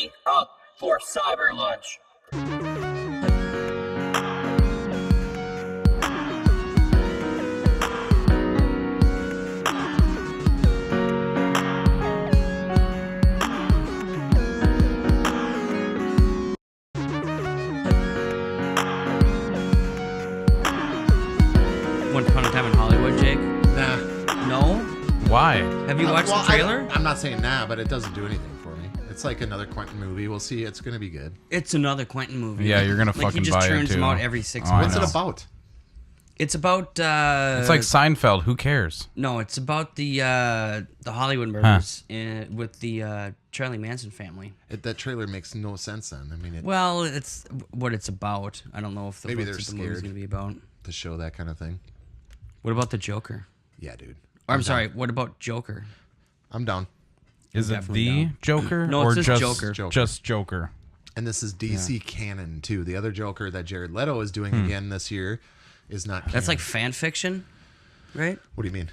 Ready? Up for Cyber Lunch. Once Upon a Time in Hollywood, Jake? Nah. No? Why? Have you watched the trailer? I'm not saying nah, but it doesn't do anything for me. It's like another Quentin movie. We'll see. It's going to be good. It's another Quentin movie. Yeah, you're gonna like fucking he just buy it turns them too. out every 6 Oh, I months. What's know. it about? It's about It's like Seinfeld. Who cares? no, it's about the Hollywood murders with the Charlie Manson family. That trailer makes no sense then. I mean, Well, it's what it's about. I don't know if the Maybe what they're the movie's scared. going to be about. to show that kind of thing. What about the Joker? Yeah, dude. Or, I'm sorry. What about Joker? I'm down. Is it definitely the down. Joker No, or it's just just Joker. Just Joker. And this is DC canon too. The other Joker that Jared Leto is doing again this year is not canon. That's like fan fiction, right? What do you mean?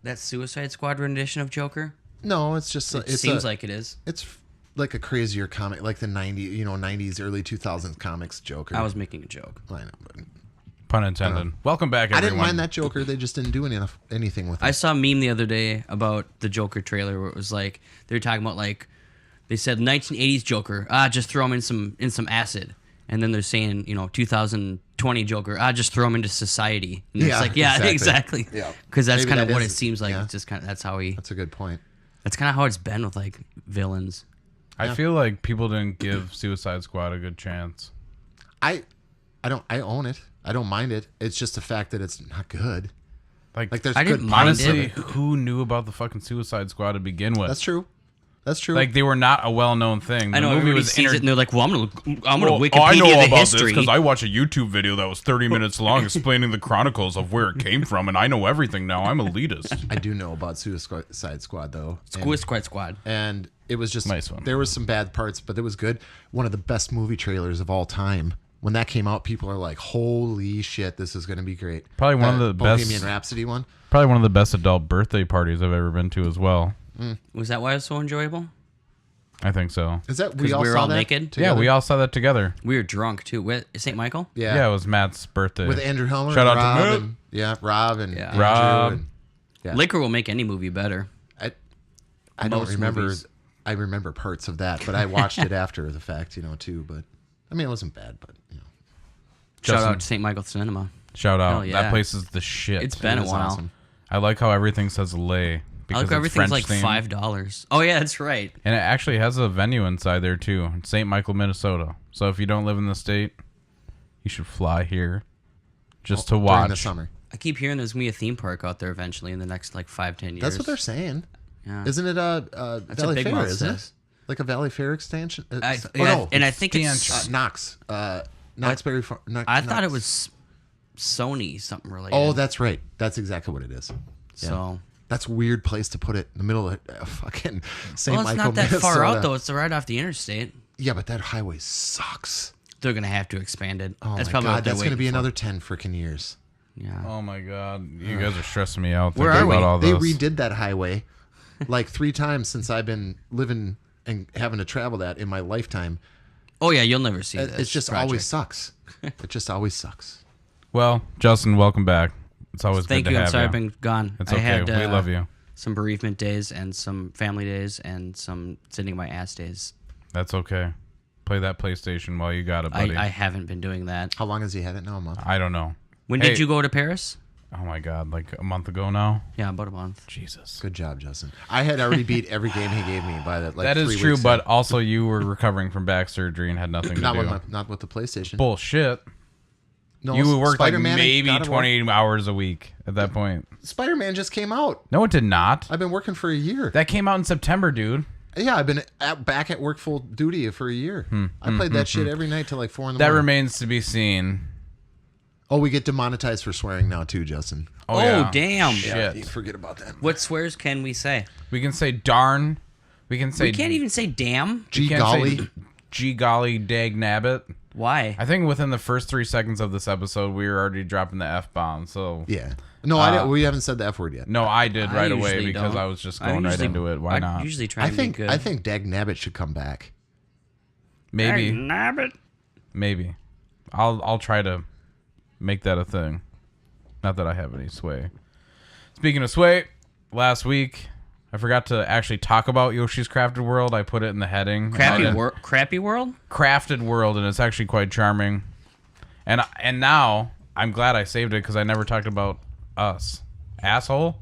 That Suicide Squad rendition of Joker? No, it's just It seems like it is. it's like a crazier comic, like the 90s, early 2000s comics Joker. I was making a joke. I know, but Pun intended. Welcome back, I everyone. didn't mind that Joker. They just didn't do anything with it. I saw a meme the other day about the Joker trailer where it was like they were talking about like they said 1980s Joker, just throw him in some acid, and then they're saying 2020 Joker, just throw him into society. And Yeah, it's like yeah, exactly. exactly. Yeah. Because that's Maybe kind of that what is- it seems like. yeah. It's just kind of that's how he. That's a good point. That's kind of how it's been with like villains. I feel like people didn't give Suicide Squad a good chance. I own it. I don't mind it. It's just the fact that it's not good. Like there's I good didn't parts mind of Honestly, it. who knew about the fucking Suicide Squad to begin with? That's true. That's true. Like they were not a well-known thing. I know movie everybody was sees it and they're like, well, I'm gonna Well, Wikipedia I know the about history. this because I watched a YouTube video that was 30 minutes long explaining the chronicles of where it came from, and I know everything now. I'm elitist. I do know about Suicide Squad though. Squad. And it was just Nice one. There was some bad parts, but it was good. One of the best movie trailers of all time. When that came out, people are like, "Holy shit, this is going to be great!" Probably one of the best- Bohemian Rhapsody one. Probably one of the best adult birthday parties I've ever been to as well. Was that why it was so enjoyable? I think so. Is that Because we were saw all that naked? together? Yeah, we all saw that together. We were drunk too. With St. Michael? Yeah, it was Matt's birthday. with Andrew Helmer. Shout and out to Rob Matt. Rob and Yeah. Andrew Rob. and- yeah. Liquor will make any movie better. I don't Most remember. movies. I remember parts of that, but I watched it after the fact, too. But I mean, it wasn't bad, but Shout Justin. out to St. Michael Cinema. Shout out. Hell yeah. That place is the shit. It's been it a was while. awesome. I like how everything says lay. I Because like it's everything's French like themed. $5. Oh yeah, that's right. And it actually has a venue inside there too. St. Michael, Minnesota. So if you don't live in the state, you should fly here just to watch. during the summer. I keep hearing there's gonna be a theme park out there eventually in the next like 5-10 years. That's what they're saying. Yeah. Isn't it That's what Valley Big Fair? Mouth Isn't it says. like a Valley Fair extension? And I think it's. Knox. Knoxbury Farm. I thought it was Sony something related. Oh, that's right. That's exactly what it is. Yeah. So. That's a weird place to put it in the middle of fucking St. Well, it's Michael, not that Minnesota. far out though. It's right off the interstate. Yeah, but that highway sucks. They're gonna have to expand it. Oh that's my probably what god, they're that's going to be waiting for. another 10 freaking years. Yeah. Oh my god, you guys are stressing me out Where thinking are we? about all They this. redid that highway like 3 times since I've been living and having to travel that in my lifetime. Oh yeah, you'll never see this. It just project. always sucks. It just always sucks. Well, Justin, welcome back. It's always Thank good you. to I'm have sorry you. I've been gone. It's I okay. had, We love you. Some bereavement days and some family days and some sitting my ass days. That's okay. Play that PlayStation while you got it, buddy. I haven't been doing that. How long has he had it now? A month? I don't know. When Hey. did you go to Paris? Oh my god, like a month ago now. Yeah, about a month. Jesus. Good job, Justin. I had already beat every game he gave me by that. Like That 3 is true, weeks but in. also you were recovering from back surgery and had nothing to not do. with the PlayStation. Bullshit. No, You worked like Spider-Man and maybe God of War. 20 hours a week at that point. Spider-Man just came out. No, it did not. I've been working for a year. That came out in September, dude. Yeah, I've been back at work full duty for a year. I played that shit every night till like 4 in the That morning. remains to be seen. Oh, we get demonetized for swearing now too, Justin. Oh, yeah. damn. Shit. Yeah, forget about that. What swears can we say? We can say darn. We can say. We can't even say damn. Gee can't say golly. Gee golly, dag nabbit. Why? I think within the first 3 seconds of this episode, we were already dropping the F bomb. So Yeah. No, I didn't, we haven't said the F word yet. no, I did I right away usually because don't. I was just I going right usually- into it. Why I not? usually try I to think be good. I think Dag Nabbit should come back. Maybe. Hey, nabbit. Maybe. I'll try to make that a thing. Not that I have any sway. Speaking of sway, last week I forgot to actually talk about Yoshi's Crafted World. I put it in the heading. Crappy World? Crafted World, and it's actually quite charming. And now I'm glad I saved it because I never talked about us. Asshole.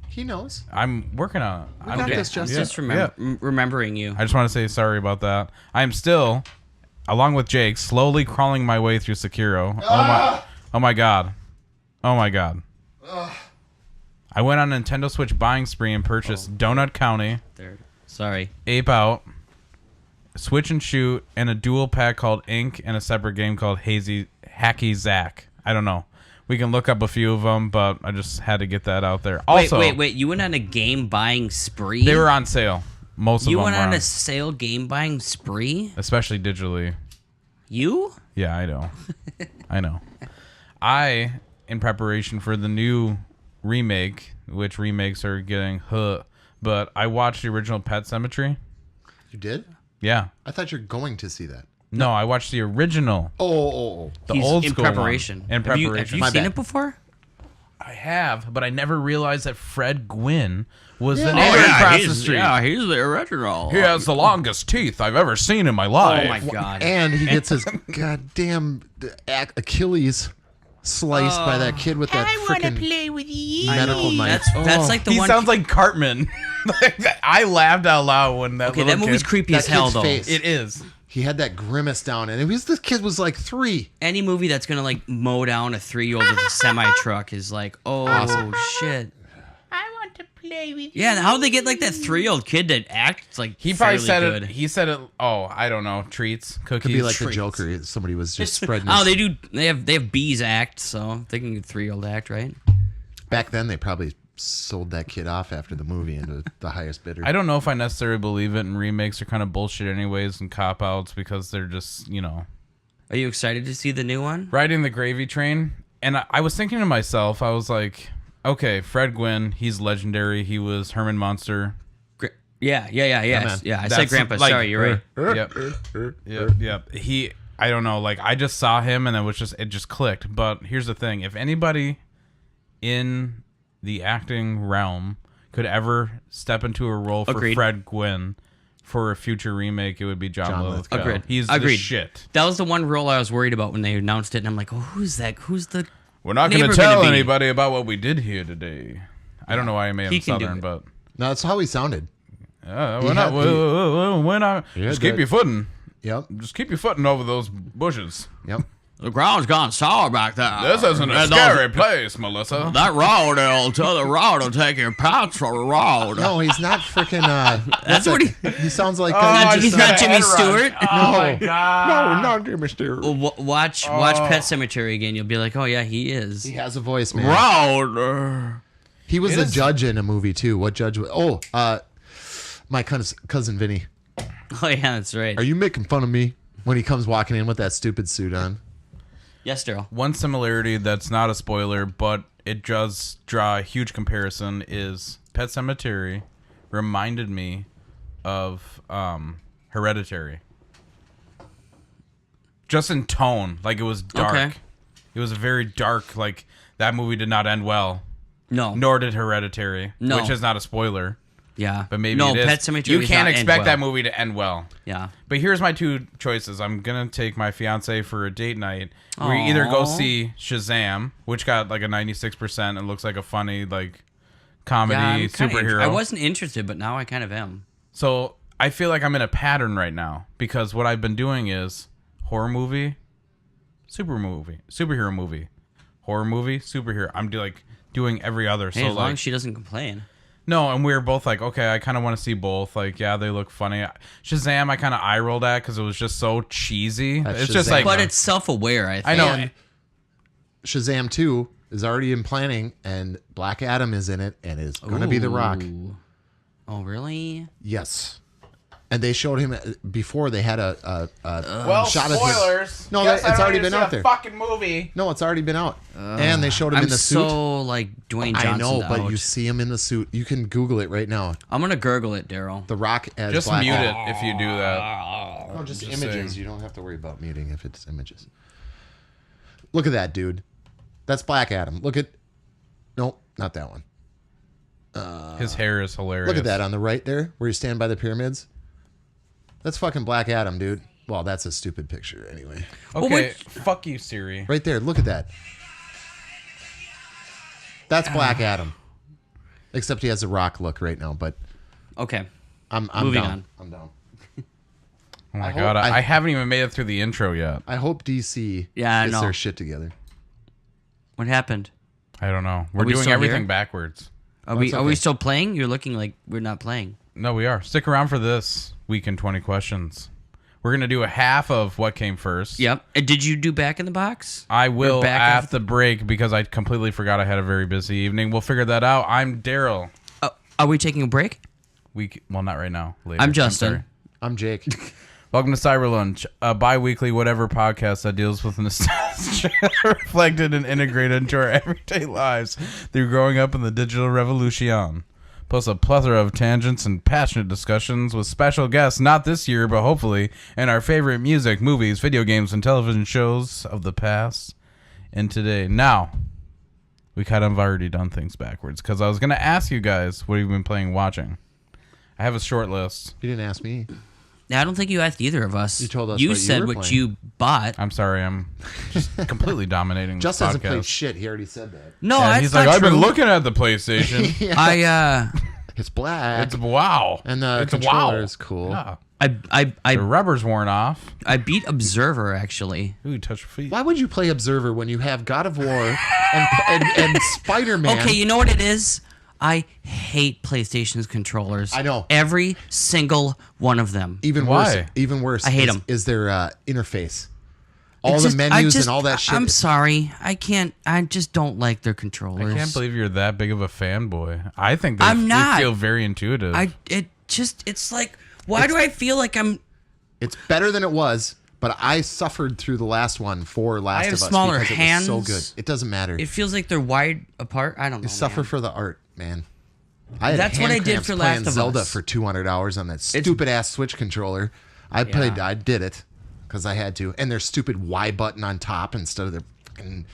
He knows. I'm working on it. We got this, Justin. Just remembering you. I just want to say sorry about that. I'm still, along with Jake, slowly crawling my way through Sekiro. Oh my god. Oh my god. I went on a Nintendo Switch buying spree and purchased Donut County, Sorry. Ape Out, Switch and Shoot, and a dual pack called Ink, and a separate game called Hackyzack. I don't know. We can look up a few of them, but I just had to get that out there. Also, Wait. You went on a game buying spree? they were on sale. Most of them You were went on a sale game buying spree? especially digitally. You? Yeah, I know. I know. In preparation for the new remake, which remakes are getting but I watched the original Pet Semetary. You did? Yeah. I thought you're going to see that. No, I watched the original. Oh. The He's old in school preparation. one. In Have you preparation. seen it before? I have, but I never realized that Fred Gwynn was the Oh, neighbor across the street. Yeah, he's the original. He has the longest teeth I've ever seen in my life. Oh my god. And he gets his goddamn Achilles sliced by that kid with that freaking medical knife. That's like the He one. sounds like Cartman. I laughed out loud when that Okay, little that movie's kid- creepy That as hell kid's though. face. It is. He had that grimace down, and this kid was like 3. Any movie that's gonna like mow down a 3-year-old with a semi truck is like, oh shit. I want to play with you. Yeah, how'd they get like that 3-year-old kid to act like He probably fairly said good? it. He said it. Oh, I don't know. Treats, cookies. Could be like the treats. Joker. Somebody was just spreading. Oh, his- they have bees act, so they can get 3-year-old act, right? Back then, they probably sold that kid off after the movie into the highest bidder. I don't know if I necessarily believe it, and remakes are kind of bullshit anyways, and cop outs because they're just Are you excited to see the new one? riding the gravy train. And I was thinking to myself, I was like, okay, Fred Gwynn, he's legendary. He was Herman Munster. Yeah. man. Yeah, I That's said Grandpa. like- Sorry, you're right. Yep. I don't know, like I just saw him and it just clicked. But here's the thing: if anybody in the acting realm could ever step into a role for Agreed. Fred Gwynn for a future remake, it would be John Lithgow. Agreed. He's Agreed. the shit. That was the one role I was worried about when they announced it, and I'm like, oh, who's that? Who's the? We're not going neighbor to tell gonna be? anybody about what we did here today. I don't know why I made He him can do Southern, it. but No, that's how he sounded. we're not. We're not. Yeah, Just keep that- your footing. Yep. Just keep your footing over those bushes. Yep. The ground's gone sour back there. This isn't a scary place, Melissa. That road, the road will take your pants for a road. No, he's not freaking. That's what he sounds like. He's not Jimmy Stewart. Oh my god. No, not Jimmy Stewart. Well, watch Pet Cemetery again. You'll be like, oh yeah, he is. He has a voice, man. Road. He was It a is- judge in a movie too. What judge was? Oh, my cousin Vinny. Oh yeah, that's right. Are you making fun of me when he comes walking in with that stupid suit on? Yes, Daryl. One similarity that's not a spoiler, but it does draw a huge comparison is Pet Sematary reminded me of Hereditary. Just in tone, like it was dark. Okay. It was very dark. Like that movie did not end well. No. Nor did Hereditary, No. which is not a spoiler. Yeah. But maybe no, it is. Pet Cemetery. You does can't not end expect well. that movie to end well. Yeah. But here's my two choices. I'm gonna take my fiance for a date night. We either go Aw. see Shazam, which got like a 96% and looks like a funny like Yeah, comedy I'm kinda superhero. I wasn't interested, but now I kind of am. So I feel like I'm in a pattern right now because what I've been doing is horror movie, superhero movie, horror movie, superhero. I'm doing every other. Hey, so as long like as she doesn't complain. no, and we were both like, okay, I kind of want to see both. Like, yeah, they look funny. Shazam, I kind of eye rolled at because it was just so cheesy. That's It's just Shazam. like, But it's self-aware, I think. I know. And Shazam 2 is already in planning, and Black Adam is in it, and is going to be The Rock. Ooh. Oh, really? Yes. And they showed him before. They had a well, shot of spoilers. him. No, Guess it's I don't already need to been see out the there. Fucking movie. No, it's already been out. And they showed him I'm in the suit. so like Dwayne Johnson. I know, but out. you see him in the suit. You can Google it right now. I'm gonna gurgle it, Daryl. The Rock as Just Black mute Adam. it if you do that. know. No, just I'm images. saying. You don't have to worry about muting if it's images. Look at that, dude. That's Black Adam. Look at... Nope, not that one. His hair is hilarious. Look at that on the right there, where you stand by the pyramids. That's fucking Black Adam, dude. Well, that's a stupid picture anyway. Okay, fuck you, Siri. Right there, look at that. That's Black Adam. Except he has a rock look right now, but Okay. I'm Moving down. on. I'm down. Oh my I god, hope- I haven't even made it through the intro yet. I hope DC Yeah, I gets know. their shit together. What happened? I don't know. We're we doing still everything here? backwards. Are we it's are we okay. still playing? You're looking like we're not playing. No, we are. Stick around for this week in 20 questions. We're going to do a half of what came first. Yep. And did you do Back in the Box? I will We're back at the break because I completely forgot I had a very busy evening. We'll figure that out. I'm Daryl. Are we taking a break? Well, not right now. Later. I'm Justin. sorry. I'm Jake. Welcome to Cyber Lunch, a bi-weekly whatever podcast that deals with nostalgia reflected and integrated into our everyday lives through growing up in the digital revolution. Plus a plethora of tangents and passionate discussions with special guests, not this year, but hopefully, and our favorite music, movies, video games, and television shows of the past and today. Now, we kind of already done things backwards, because I was going to ask you guys what you've been playing watching. I have a short list. You didn't ask me. I don't think you asked either of us. You told us You what you said were what playing. you bought. I'm sorry, I'm just completely dominating this Justin hasn't podcast. played shit. He already said that. No, Yeah, that's he's not like, I've true. been looking at the PlayStation. It's black. It's wow. and the it's controller wow. is cool. Yeah. The The rubber's worn off. I beat Observer actually. Ooh, you touch your feet. Why would you play Observer when you have God of War and Spider-Man? Okay, you know what it is? I hate PlayStation's controllers. I know. Every single one of them. Even Why? worse. I hate is, 'em. Is their interface? All It's the just- menus and all that shit. I'm sorry. I can't. I just don't like their controllers. I can't believe you're that big of a fanboy. I think I'm not. they feel very intuitive. It's like, why do I feel like I'm? It's better than it was, but I suffered through the last one for Last have of Us smaller because hands. it was so good. It doesn't matter. It feels like they're wide apart. I don't know. You suffer man. for the art, man. I had That's hand what I did cramps for playing Last of Zelda Us. for 200 hours on that stupid ass Switch controller. I did it because I had to, and their stupid Y button on top instead of their fucking.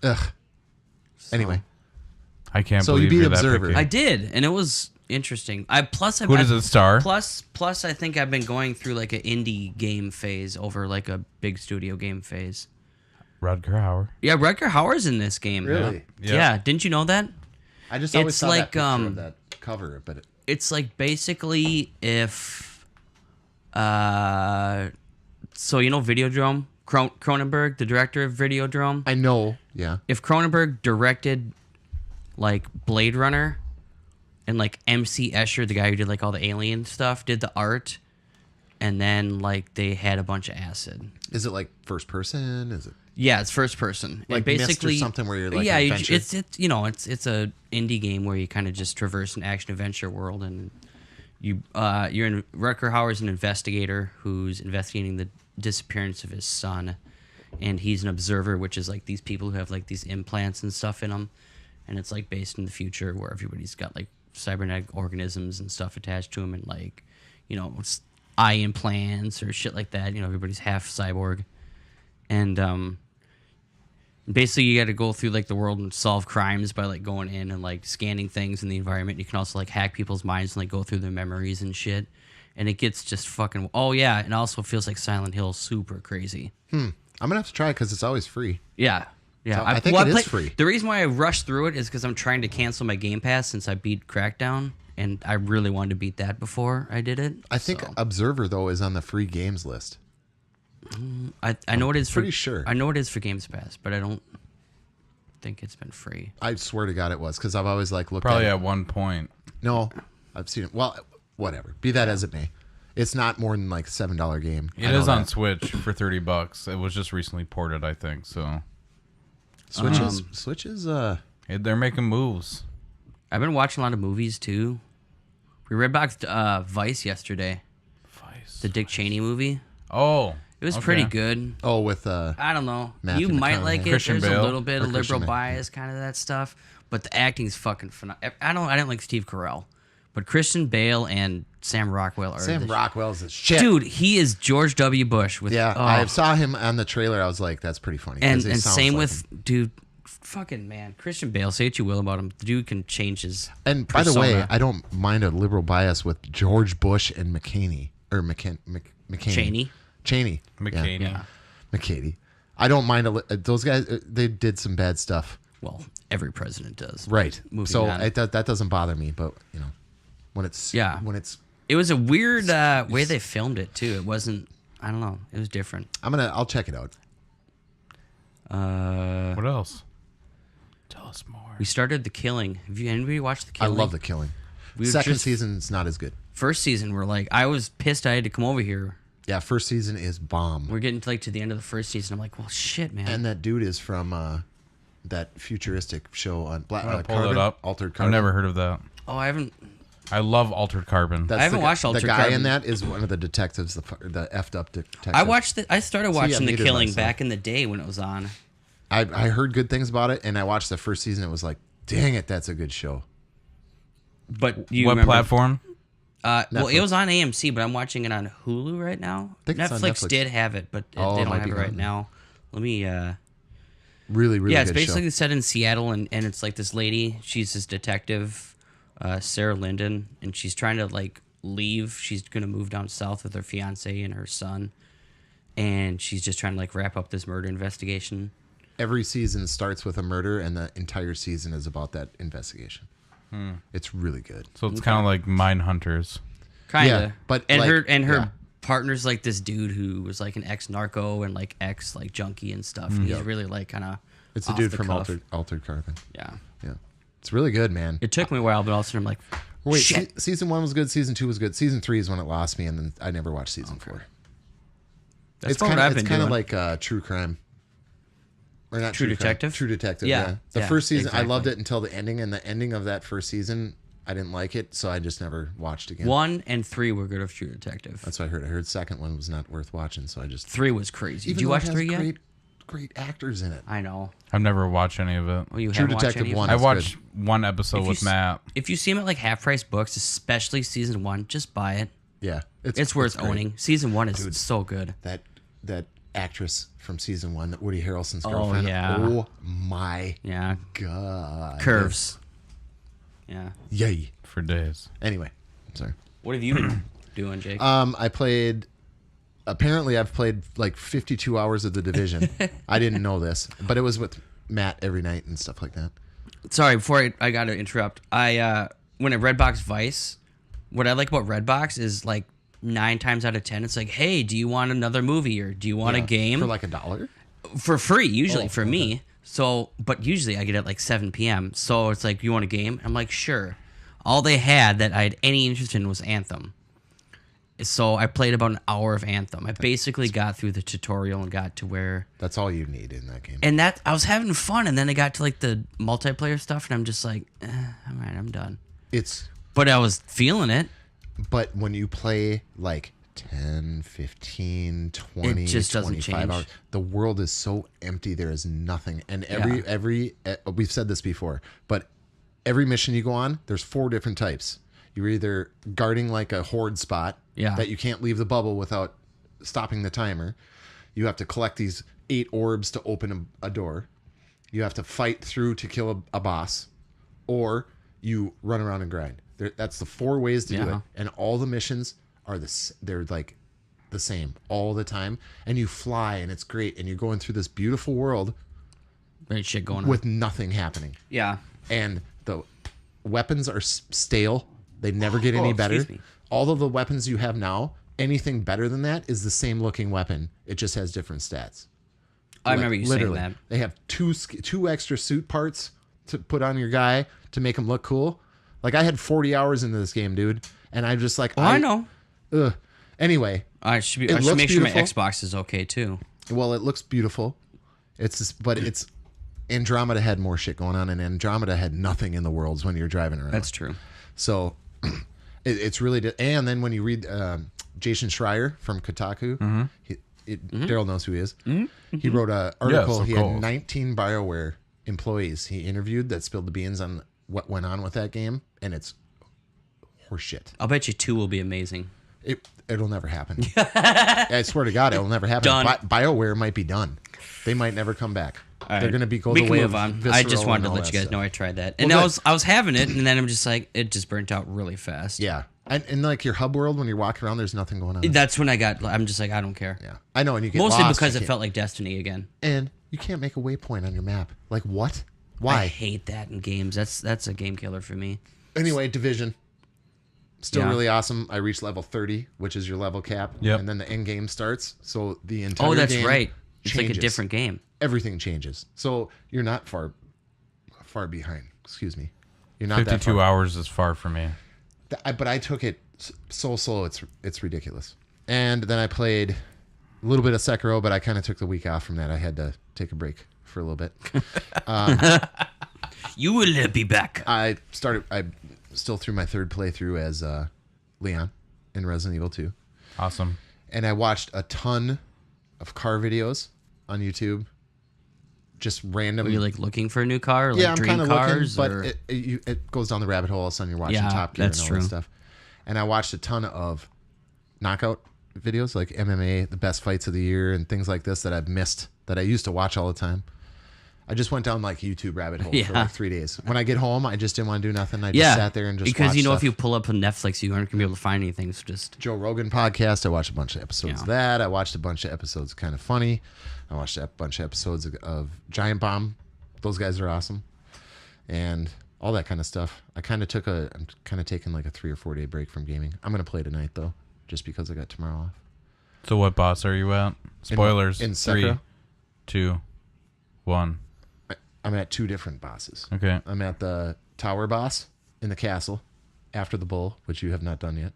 Ugh. Anyway, I can't So you believe beat you're that Observer. picky. I did, and it was interesting. Who does it star? Plus, I think I've been going through like an indie game phase over like a big studio game phase. Rutger Hauer. Yeah, Rutger Hauer's in this game. Really? Yeah. Didn't you know that? I just always It's saw like, that picture of that cover, but It's like basically if, so you know Videodrome, Cronenberg, the director of Videodrome. I know. Yeah. If Cronenberg directed like Blade Runner, and like MC Escher, the guy who did like all the alien stuff, did the art, and then like they had a bunch of acid. Is it like first person? Is it? Yeah, it's first person. Like and Myst or basically something where you're, like, yeah, adventure? it's it's a indie game where you kind of just traverse an action adventure world, and you're in Rutger Hauer's an investigator who's investigating the disappearance of his son, and he's an observer, which is like these people who have like these implants and stuff in them, and it's like based in the future where everybody's got like cybernetic organisms and stuff attached to them, and like it's eye implants or shit like that. Everybody's half cyborg, and basically you got to go through like the world and solve crimes by like going in and like scanning things in the environment. You can also like hack people's minds and like go through their memories and shit, and it gets just fucking and it also feels like Silent Hill, super crazy. I'm gonna have to try it because it's always free. Yeah. So I think it is free. The reason why I rushed through it is because I'm trying to cancel my Game Pass since I beat Crackdown, and I really wanted to beat that before I did it. I think so. Observer though is on the free games list. I know it is. Pretty sure. I know it is for Games Pass, but I don't think it's been free. I swear to God it was because I've always like looked Probably at it. at one point. No, I've seen it. Well, whatever. Be that as it may, it's not more than like $7 game. It I know is on that. Switch for $30. It was just recently ported, I think. So Switches. they're making moves. I've been watching a lot of movies too. We redboxed Vice yesterday, Vice. the Dick Cheney movie. Oh, It was okay. pretty good. Oh, with I don't know. Matthew You might McConaughey. like it. Christian There's Bale. a little bit Or of Christian liberal Bale. bias, kind of that stuff. But the acting's fucking phenomenal. I didn't like Steve Carell, but Christian Bale and Sam Rockwell. Or Sam Rockwell's a shit. Dude, he is George W. Bush. With, Yeah, I saw him on the trailer. I was like, that's pretty funny. And 'cause he sounds same like with, him. dude, fucking man. Christian Bale, say what you will about him. The dude can change his And by the way, persona. I don't mind a liberal bias with George Bush and McCaney. Or McCaney. Cheney. Cheney. McCaney. Yeah. McCaney. I don't mind those guys. They did some bad stuff. Well, every president does. Right. Moving So on. that doesn't bother me. But, when it's... Yeah. When it's... It was a weird way they filmed it, too. It wasn't, I don't know. It was different. I'll check it out. What else? Tell us more. We started The Killing. Have anybody watched The I Killing? love The Killing. We Second just- season's not as good. First season, we're like, I was pissed I had to come over here. Yeah, first season is bomb. We're getting to the end of the first season. I'm like, well, shit, man. And that dude is from that futuristic show on I'm gonna pull Carbon, it up. Altered I've Carbon. never heard of that. Oh, I haven't. I love Altered Carbon. That's I haven't the, watched Altered The guy Carbon. in that is one of the detectives, the effed up detective. I started watching The muted Killing myself. back in the day when it was on. I heard good things about it, and I watched the first season. It was like, dang it, that's a good show. But you What remember, platform? Well, it Netflix. was on AMC, but I'm watching it on Hulu right now. think it's on Netflix Netflix. did have it, but Oh, they it don't might have be it right gone. now. Let me. Really, really Yeah, good it's basically show. set in Seattle, and it's like this lady. She's this detective, Sarah Linden, and she's trying to like leave. She's gonna move down south with her fiance and her son, and she's just trying to like wrap up this murder investigation. Every season starts with a murder, and the entire season is about that investigation. It's really good. So it's kind of like Mindhunters. Kinda, Yeah, but, and like, her yeah. partner's like this dude who was like an ex narco and like ex like junkie and stuff. And he's really like kind of. It's the dude from Altered Carbon. Yeah, Yeah, it's really good, man. it took me a while, but all of a sudden I'm like, Wait, shit. season 1 was good. Season 2 was good. Season 3 is when it lost me, and then I never watched season 4. That's It's what kind I've of been doing. like True Crime. Or not True Crime, Detective? True Detective. Yeah, Yeah. The yeah, first season, I loved exactly. it until the ending, and the ending of that first season, I didn't like it, so I just never watched again. 1 and 3 were good of True Detective. That's what I heard. I heard second one was not worth watching, so I just 3 was crazy. Even Did you though it watch has 3 yet? Great actors in it. I know. I've never watched any of it. Well, you True haven't watched Detective any of 1. it? I That's watched one episode If you with s- Matt. If you see them at like half price books, especially season 1, just buy it. Yeah, It's worth great. owning. Season 1 is so good. That actress from season 1, that Woody Harrelson's Oh, girlfriend. yeah. Oh my Yeah, god. curves. Yeah. Yay. For days. Anyway, sorry. What have you been doing, Jake? I played. Apparently, I've played like 52 hours of The Division. I didn't know this, but it was with Matt every night and stuff like that. Sorry, before I got to interrupt. When at Redbox Vice, what I like about Redbox is like 9 times out of 10, it's like, hey, do you want another movie or do you want a game for like $1? for free? Usually Oh, for me. So, but usually I get at like 7 p.m. So it's like, you want a game? I'm like, sure. All they had that I had any interest in was Anthem. So I played about an hour of Anthem. I basically got through the tutorial and got to where, That's all you need in that game. and that I was having fun. And then I got to like the multiplayer stuff, and I'm just like, all right, I'm done. It's But I was feeling it. but when you play like 10, 15, 20, It just doesn't 25 change. hours, the world is so empty. There is nothing. And every we've said this before, but every mission you go on, there's 4 different types. You're either guarding like a horde spot that you can't leave the bubble without stopping the timer. You have to collect these 8 orbs to open a door. You have to fight through to kill a boss, or you run around and grind. That's the 4 ways to do Yeah. it, and all the missions are they're like the same all the time. And you fly, and it's great, and you're going through this beautiful world Great shit going on. with nothing happening. Yeah. And the weapons are stale. They never get any better. excuse me. All of the weapons you have now, anything better than that is the same looking weapon. It just has different stats. I remember you literally, saying that. They have two extra suit parts to put on your guy to make him look cool. Like, I had 40 hours into this game, dude, and I'm just like, I know. Ugh. Anyway, I should It make looks sure my beautiful. Xbox is okay too. well, it looks beautiful. But it's Andromeda had more shit going on, and Andromeda had nothing in the worlds when you're driving around. That's true. So it's really and then when you read Jason Schreier from Kotaku, Daryl knows who he is. He wrote an article. Yes, He of had course. 19 BioWare employees he interviewed that spilled the beans on what went on with that game, and it's horseshit. I'll bet you 2 will be amazing. It'll never happen. I swear to God, it'll never happen. Done. BioWare might be done. They might never come back. All They're right. going to go we the can way move of on. Visceral I just wanted and to all let that you guys stuff. know I tried that. And Well, I was having it, and then I'm just like, it just burnt out really fast. Yeah. And like your hub world, when you're walking around, there's nothing going on. That's when I'm just like, I don't care. Yeah. I know. And you get Mostly lost, because you it can't- felt like Destiny again. And you can't make a waypoint on your map. Like, what? I Why? hate that in games. That's a game killer for me. Anyway, Division. Still Yeah. really awesome. I reached level 30, which is your level cap. Yep. And then the end game starts. So the entire Oh, that's game right. It's like a changes. different game. Everything changes. So you're not far behind. Excuse me. You're not that 52 far. hours is far for me. But I took it so slow. It's ridiculous. And then I played a little bit of Sekiro, but I kind of took the week off from that. I had to take a break for a little bit. You will be back. I still through my third playthrough as Leon in Resident Evil 2. Awesome. And I watched a ton of car videos on YouTube. Just random. Were you like looking for a new car? Or, like Yeah, I'm dream kind of looking, cars? but or... it goes down the rabbit hole. All of a sudden, you're watching Yeah, Top Gear and that's all true. that stuff. And I watched a ton of knockout videos, like MMA, the best fights of the year, and things like this that I've missed that I used to watch all the time. I just went down like YouTube rabbit hole for Yeah. like 3 days. When I get home, I just didn't want to do nothing. I just sat there and just because watched you know stuff. if you pull up on Netflix, you aren't gonna be able to find anything. So just Joe Rogan podcast. I watched a bunch of episodes of that. I watched a bunch of episodes of Kind of Funny. I watched a bunch of episodes of Giant Bomb. Those guys are awesome. And all that kind of stuff. I'm kind of taking like a 3 or 4 day break from gaming. I'm going to play tonight though, just because I got tomorrow off. So what boss are you at? Spoilers. in 3, Sekiro? 2, 1. I'm at 2 different bosses. Okay. I'm at the tower boss in the castle after the bull, which you have not done yet.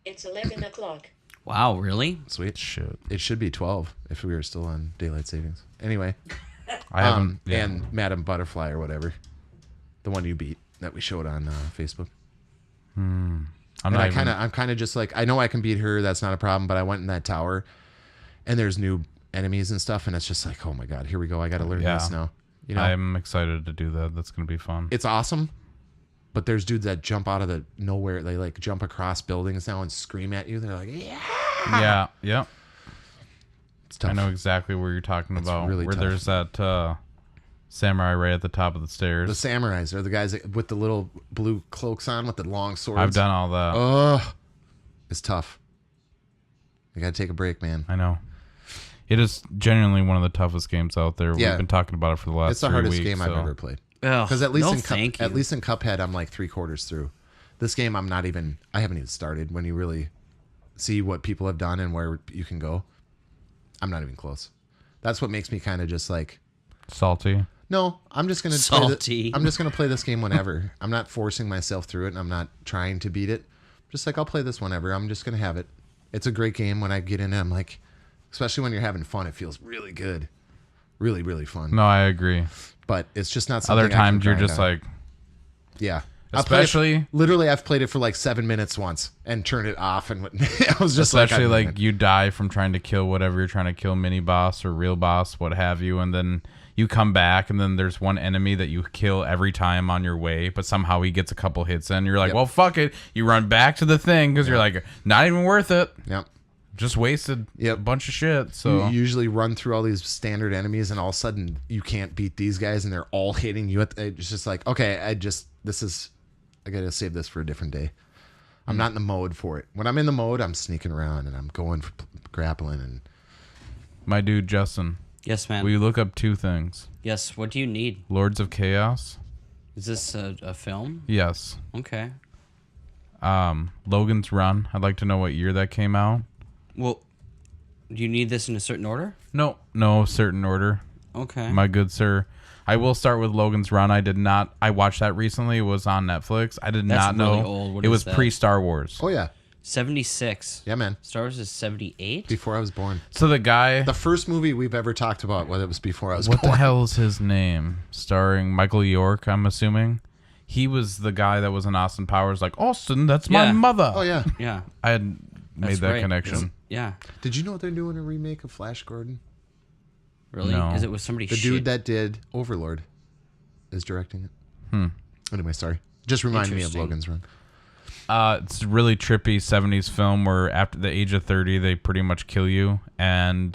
It's 11 o'clock. wow, really? Sweet. Shit. It should be 12 if we were still on daylight savings. Anyway, I haven't. Yeah. and Madam Butterfly or whatever, the one you beat that we showed on Facebook. I'm And not I'm kind of just like, I know I can beat her. That's not a problem. But I went in that tower, and there's new enemies and stuff, and it's just like, oh my god, here we go. I got to learn this now. You know, I'm excited to do that. That's gonna be fun. it's awesome. But there's dudes that jump out of the nowhere. They like jump across buildings now and scream at you. They're like, yeah, Yeah. Yeah. it's tough. I know exactly where you're talking about. really where tough. there's that samurai right at the top of the stairs. The samurais are the guys with the little blue cloaks on with the long swords. I've done all that. Ugh, it's tough. I gotta take a break, man. I know. It is genuinely one of the toughest games out there. Yeah. We've been talking about it for the last It's the 3 hardest weeks, game I've so- ever played. Because Because no, at thank you. least in Cuphead, I'm like 3/4 through. This game, I haven't even started. When you really see what people have done and where you can go, I'm not even close. That's what makes me kind of just like, Salty. no, I'm just gonna Salty. I'm just gonna play this game whenever. I'm not forcing myself through it, and I'm not trying to beat it. Just like I'll play this whenever. I'm just gonna have it. It's a great game. When I get in it, I'm like, especially when you're having fun, it feels really good, really really fun. No, I agree. But it's just not something. Other I can times you're grind just out. like, Yeah. I played it especially literally, I've played it for like 7 minutes once and turned it off, and I was just especially like, like you die from trying to kill whatever you're trying to kill, mini boss or real boss, what have you, and then you come back and then there's one enemy that you kill every time on your way, but somehow he gets a couple hits in. You're like, Yep. well, fuck it. You run back to the thing because you're like, not even worth it. Yep. Just wasted a bunch of shit. So You usually run through all these standard enemies, and all of a sudden you can't beat these guys, and they're all hitting you. It's just like, okay, I gotta save this for a different day. I'm not in the mode for it. When I'm in the mode, I'm sneaking around and I'm going for grappling and my dude Justin, Yes, man. will you look up 2 things? Yes. What do you need? Lords of Chaos. Is this a film? Yes. Okay. Logan's Run. I'd like to know what year that came out. Well, do you need this in a certain order? No certain order. Okay. My good sir. I will start with Logan's Run. I watched that recently. It was on Netflix. I did That's not know really old. What it is was that? pre-Star Wars. oh yeah, 76. yeah, man. Star Wars is 78. Before I was born, So the guy, the first movie we've ever talked about, whether it was before I was what born. the hell is his name? Starring Michael York, I'm assuming. He was the guy that was in Austin Powers, like, Austin, that's my Yeah. mother. Oh yeah. Yeah. I had made That's that right. connection. Yeah. Did you know they're doing a remake of Flash Gordon? Really? No. Is it with somebody? The dude that did Overlord is directing it. Anyway, sorry. Just reminded me of Interesting. Logan's Run. It's a really trippy 70s film where after the age of 30, they pretty much kill you, and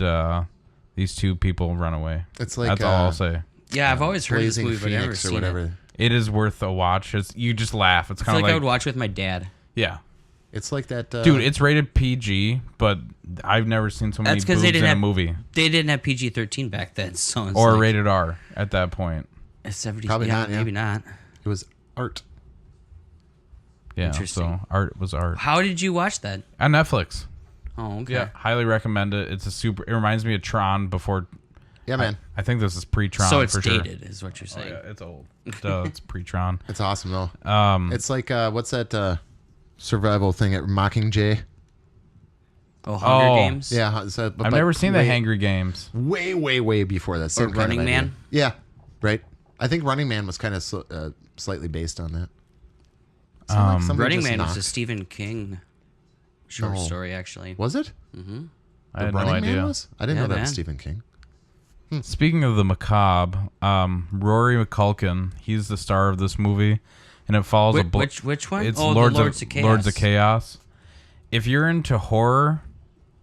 these two people run away. It's like that's all I'll say. Yeah, I've always heard of this Blazing movie, but never Phoenix or seen whatever. it. It is worth a watch. You just laugh. It's I kind feel of like I like would watch it with my dad. yeah. It's like that. Dude, it's rated PG, but I've never seen so many That's boobs because in a movie. They didn't have PG-13 back then, so it's Or like, rated R at that point. 70s. Probably yeah, not, yeah. maybe not. It was art. Yeah, Interesting. so art was art. How did you watch that? On Netflix. Oh, okay. Yeah, highly recommend it. It reminds me of Tron before. Yeah, man. I think this is pre-Tron So it's for sure. dated, is what you're Oh, saying. yeah, it's old. Duh, it's pre-Tron. It's awesome though. It's like what's that survival thing at Mockingjay? Oh, Hunger Oh. Games? Yeah, I've never seen the Hangry Games. way before that. Same Or kind Running of idea. Man? Yeah, right. I think Running Man was kind of slightly based on that. Somebody Running just Man was a knocked. Stephen King short No. story, actually. Was it? I had no Running idea. Man was? I didn't Yeah, know that man. was Stephen King. Speaking of the macabre, Rory McCulkin, he's the star of this movie, and it follows Which one? It's Oh, the Lords of Chaos. Lords of Chaos. If you're into horror,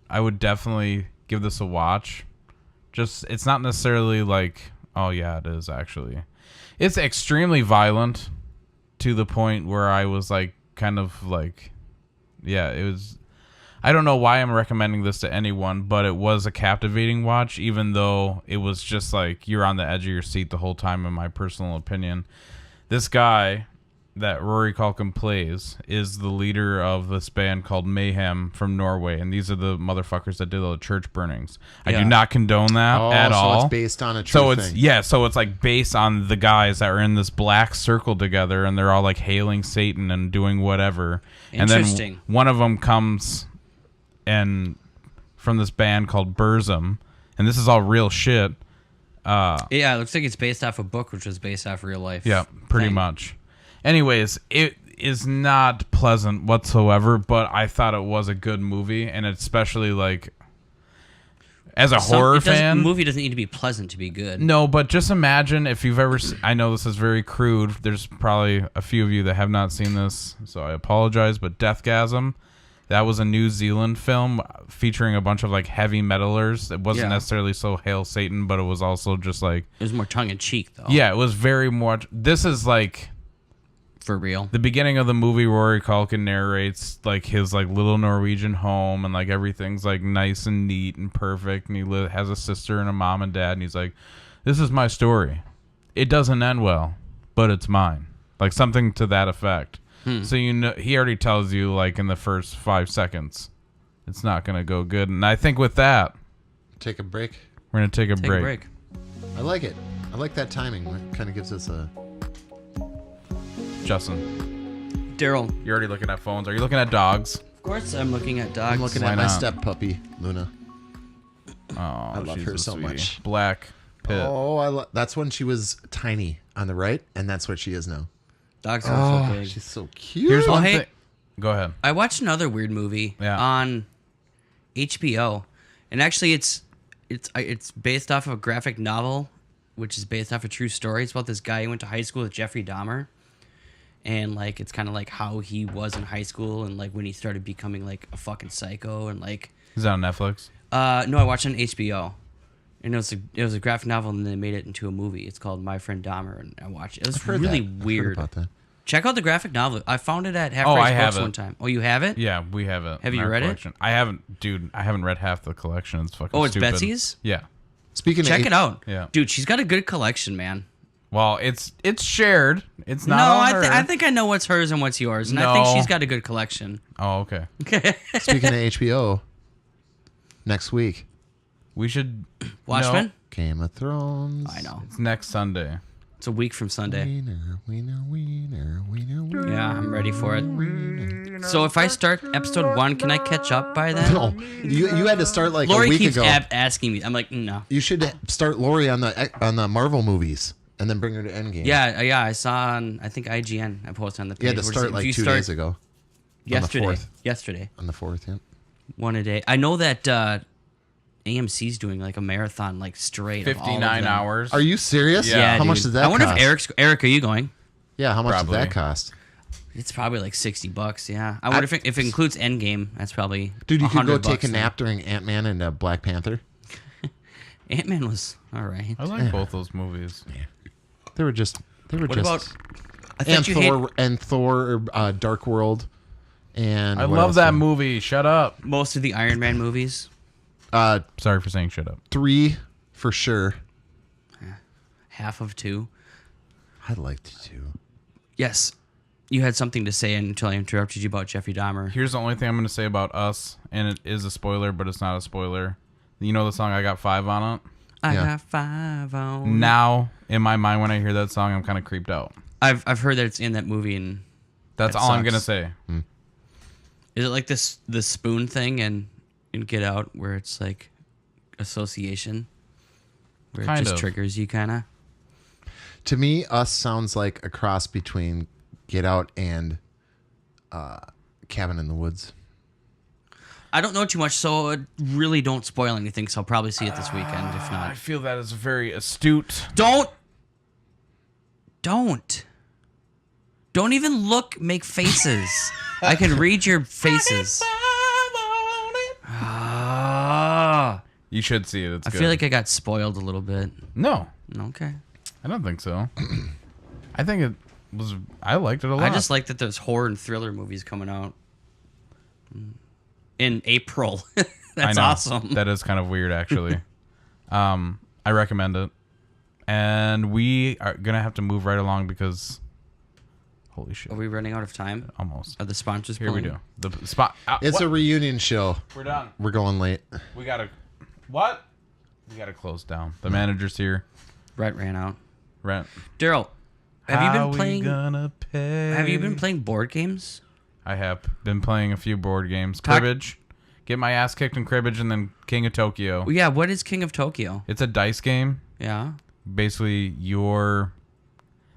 I would definitely give this a watch. Just it's not necessarily like, oh yeah, it is actually. It's extremely violent to the point where I was like kind of like, yeah, it was. I don't know why I'm recommending this to anyone, but it was a captivating watch, even though it was just like you're on the edge of your seat the whole time, in my personal opinion. This guy that Rory Culkin plays is the leader of this band called Mayhem from Norway, and these are the motherfuckers that did all the church burnings. I do not condone that at all. So it's based on a true thing. So it's like based on the guys that are in this black circle together, and they're all like hailing Satan and doing whatever. And then Interesting. one of them comes and from this band called Burzum, and this is all real shit. Yeah, it looks like it's based off a book, which was based off real life. Yeah, pretty thing. much. Anyways, it is not pleasant whatsoever, but I thought it was a good movie, and especially like as a horror fan. The movie doesn't need to be pleasant to be good. No, but just imagine if you've ever. I know this is very crude. There's probably a few of you that have not seen this, so I apologize. But Deathgasm. That was a New Zealand film featuring a bunch of like heavy metalers. It wasn't necessarily so Hail Satan, but it was also just like It was more tongue in cheek, though. yeah, it was very much. This is like For real. the beginning of the movie. Rory Culkin narrates like his like little Norwegian home, and like everything's like nice and neat and perfect. And he has a sister and a mom and dad, and he's like, "This is my story. It doesn't end well, but it's mine." Like something to that effect. So you know, he already tells you like in the first 5 seconds, it's not gonna go good. And I think with that, Take a break. we're gonna take a Take break. a break. I like it. I like that timing. It kind of gives us a. Justin, Daryl. you're already looking at phones. Are you looking at dogs? Of course, I'm looking at dogs. I'm looking Why at my not? step puppy, Luna. Oh, I love her so much. Black Pit. Oh, that's when she was tiny on the right, and that's what she is now. Dogs are so big. She's so cute. Here's one hey. thing. Go ahead. I watched another weird movie on HBO, and actually, it's based off of a graphic novel, which is based off a true story. It's about this guy who went to high school with Jeffrey Dahmer, and like it's kind of like how he was in high school, and like when he started becoming like a fucking psycho, and like. Is that on Netflix? No, I watched it on HBO. And it was a graphic novel, and then they made it into a movie. It's called My Friend Dahmer, and I watched it. It was heard really that. I've heard weird. about that. Check out the graphic novel. I found it at Half Oh, Price I have Books it. one time. Oh, you have it? Yeah, we have it. Have in you our read it? collection. I haven't, dude. I haven't read half the collection. It's fucking. Oh, it's stupid. Betsy's? Yeah. Speaking Check of it out. Yeah. Dude, she's got a good collection, man. Well, it's shared. It's not. No, all I her. think I know what's hers and what's yours, and I think No. she's got a good collection. Oh, okay. speaking of HBO, next week, We should. Watchmen? No, Game of Thrones. I know. it's next Sunday. It's a week from Sunday. Wiener. Yeah, I'm ready for it. So if I start episode 1, can I catch up by then? No, you had to start like Lori a week keeps ago. asking me. I'm like, no. You should start Lori on the Marvel movies and then bring her to Endgame. Yeah, I saw on, I think IGN, I posted on the page. You had to Where start if like you 2 start days ago. Yesterday. On the 4th. Yesterday. On the 4th, yeah. One a day. I know that AMC's doing like a marathon, like straight. of all of 59 them. hours. Are you serious? Yeah, How much dude. does that I wonder cost? if Eric, are you going? Yeah, how much Probably. does that cost? It's probably like $60. Yeah, I wonder if it includes Endgame. That's probably Dude, you could go $100 take a then. nap during Ant-Man and Black Panther. Ant-Man was all right. I like both those movies. They were just. What about? I and thought you hate Thor, Dark World, and I what love else that did- movie. Shut up. most of the Iron Man movies. Sorry for saying shut up. 3 for sure. Half of 2. I liked 2. Yes, you had something to say until I interrupted you about Jeffrey Dahmer. Here's the only thing I'm going to say about Us, and it is a spoiler, but it's not a spoiler. You know the song I Got 5 on it? I Yeah. got 5 on. Now, in my mind, when I hear that song, I'm kind of creeped out. I've heard that it's in that movie, and That's That all I'm sucks. going to say. is it like the spoon thing and Get Out, where it's like association, where Kind it just of. triggers you, kind of. To me, Us sounds like a cross between Get Out and Cabin in the Woods. I don't know too much, so really don't spoil anything. So I'll probably see it this weekend. If I not, feel that is very astute. don't even look. Make faces. I can read your faces. Ah. You should see it. It's I good. feel like I got spoiled a little bit. No, Okay. I don't think so. I think it was... I liked it a lot. I just like that there's horror and thriller movies coming out in April. I That's know. awesome. That is kind of weird, actually. I recommend it. And we are going to have to move right along because... Holy shit. Are we running out of time? Almost. Are the sponsors Here we pulling? do. The spot... It's what? a reunion show. We're done. We're going late. We got to... What? We got to close down. The manager's here. Brett ran out. Rent. Daryl, have you been playing? Gonna pay? Have you been playing board games? I have been playing a few board games. Talk- Cribbage. Get my ass kicked in cribbage and then King of Tokyo. Well, yeah. What is King of Tokyo? It's a dice game. Yeah. Basically,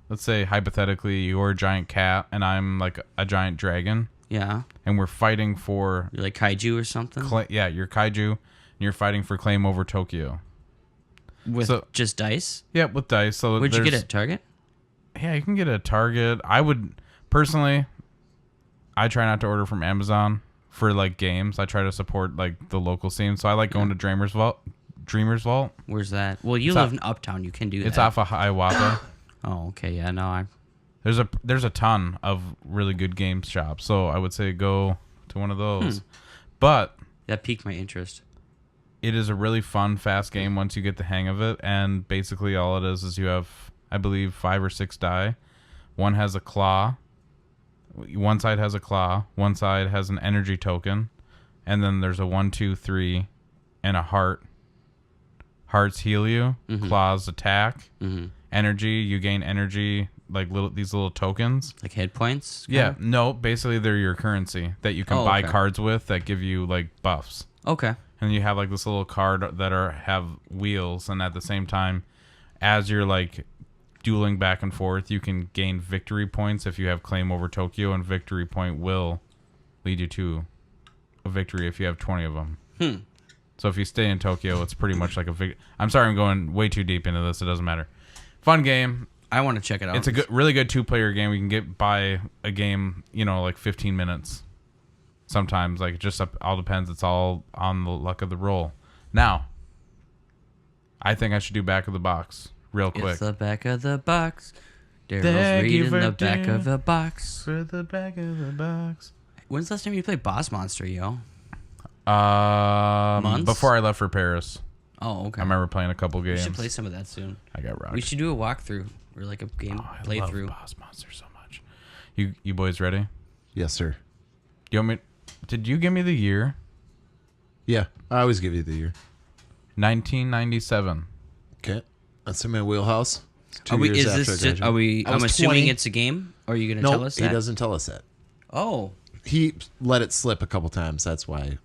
let's say hypothetically, you're a giant cat and I'm like a giant dragon, Yeah. and we're fighting for You're like kaiju or something you're kaiju, and you're fighting for claim over Tokyo. with so- just dice. Yeah, with dice. So Where'd you get there's- it? Target. Yeah, you can get it at Target. I would personally, I try not to order from Amazon for like games. I try to support like the local scene. So I like going to Dreamers Vault. Where's that? Well, you It's live off- in Uptown. You can do that. It's off of Hiawatha. Oh, okay. Yeah. No, I. There's a ton of really good game shops. So I would say go to one of those. But That piqued my interest. it is a really fun, fast game once you get the hang of it. And basically all it is you have, I believe, 5 or 6 die. One has a claw. One side has a claw. One side has an energy token. And then there's a 1, 2, 3, and a heart. Hearts heal you. Claws attack. Energy, you gain energy, like these little tokens. Like hit points. Yeah, no, basically they're your currency that you can Oh, buy okay. cards with that give you like buffs. Okay. And you have like this little card that have wheels, and at the same time, as you're like dueling back and forth, you can gain victory points if you have claim over Tokyo, and victory point will lead you to a victory if you have 20 of them. So if you stay in Tokyo, it's pretty much like a I'm sorry, I'm going way too deep into this. It doesn't matter. Fun game. I want to check it out. It's a really good 2-player game. We can get by a game, like 15 minutes. Sometimes, like, it just all depends. It's all on the luck of the roll. Now, I think I should do back of the box real quick. It's the back of the box. Thank Daryl's you reading for the back doing- of the box. For the back of the box. When's the last time you played Boss Monster, yo? Months? Before I left for Paris. Oh, okay. I remember playing a couple We games. should play some of that soon. I got rocked. We should do a walkthrough or like a game I playthrough. love Boss Monster so much. You boys ready? Yes, sir. You want me? Did you give me the year? Yeah, I always give you the year. 1997. Okay, that's in my wheelhouse. It's 2 Are we? years Is after this? I Just, graduated. are we? I I'm was assuming 20. it's a game. Or are you gonna No, tell us he that? doesn't tell us that. Oh, He let it slip a couple times. That's why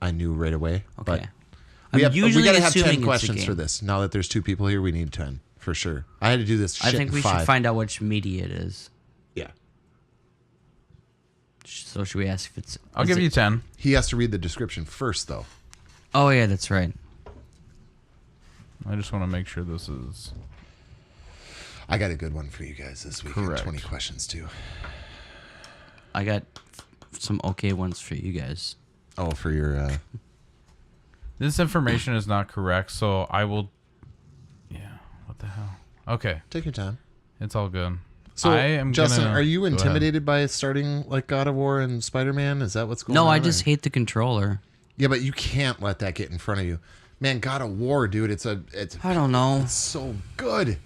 I knew right away. okay. But I'm we usually got to have assuming 10 it's a questions game. for this. Now that there's 2 people here, we need 10 for sure. I had to do this. I shit think in we 5. should find out which media it is. Yeah, So should we ask if it's? I'll is give it- you 10. he has to read the description first, though. Oh yeah, that's right. I just want to make sure this is... I got a good one for you guys this week. Correct. 20 questions too. I got some okay ones for you guys. Oh, for your. This information is not correct, so I will. Yeah. What the hell? Okay, Take your time. it's all good. So, I am Justin, gonna- are you go ahead. intimidated by starting like God of War and Spider-Man? Is that what's going on? No, I or- just hate the controller. Yeah, but you can't let that get in front of you. Man, God of War, dude, it's I don't know. so good.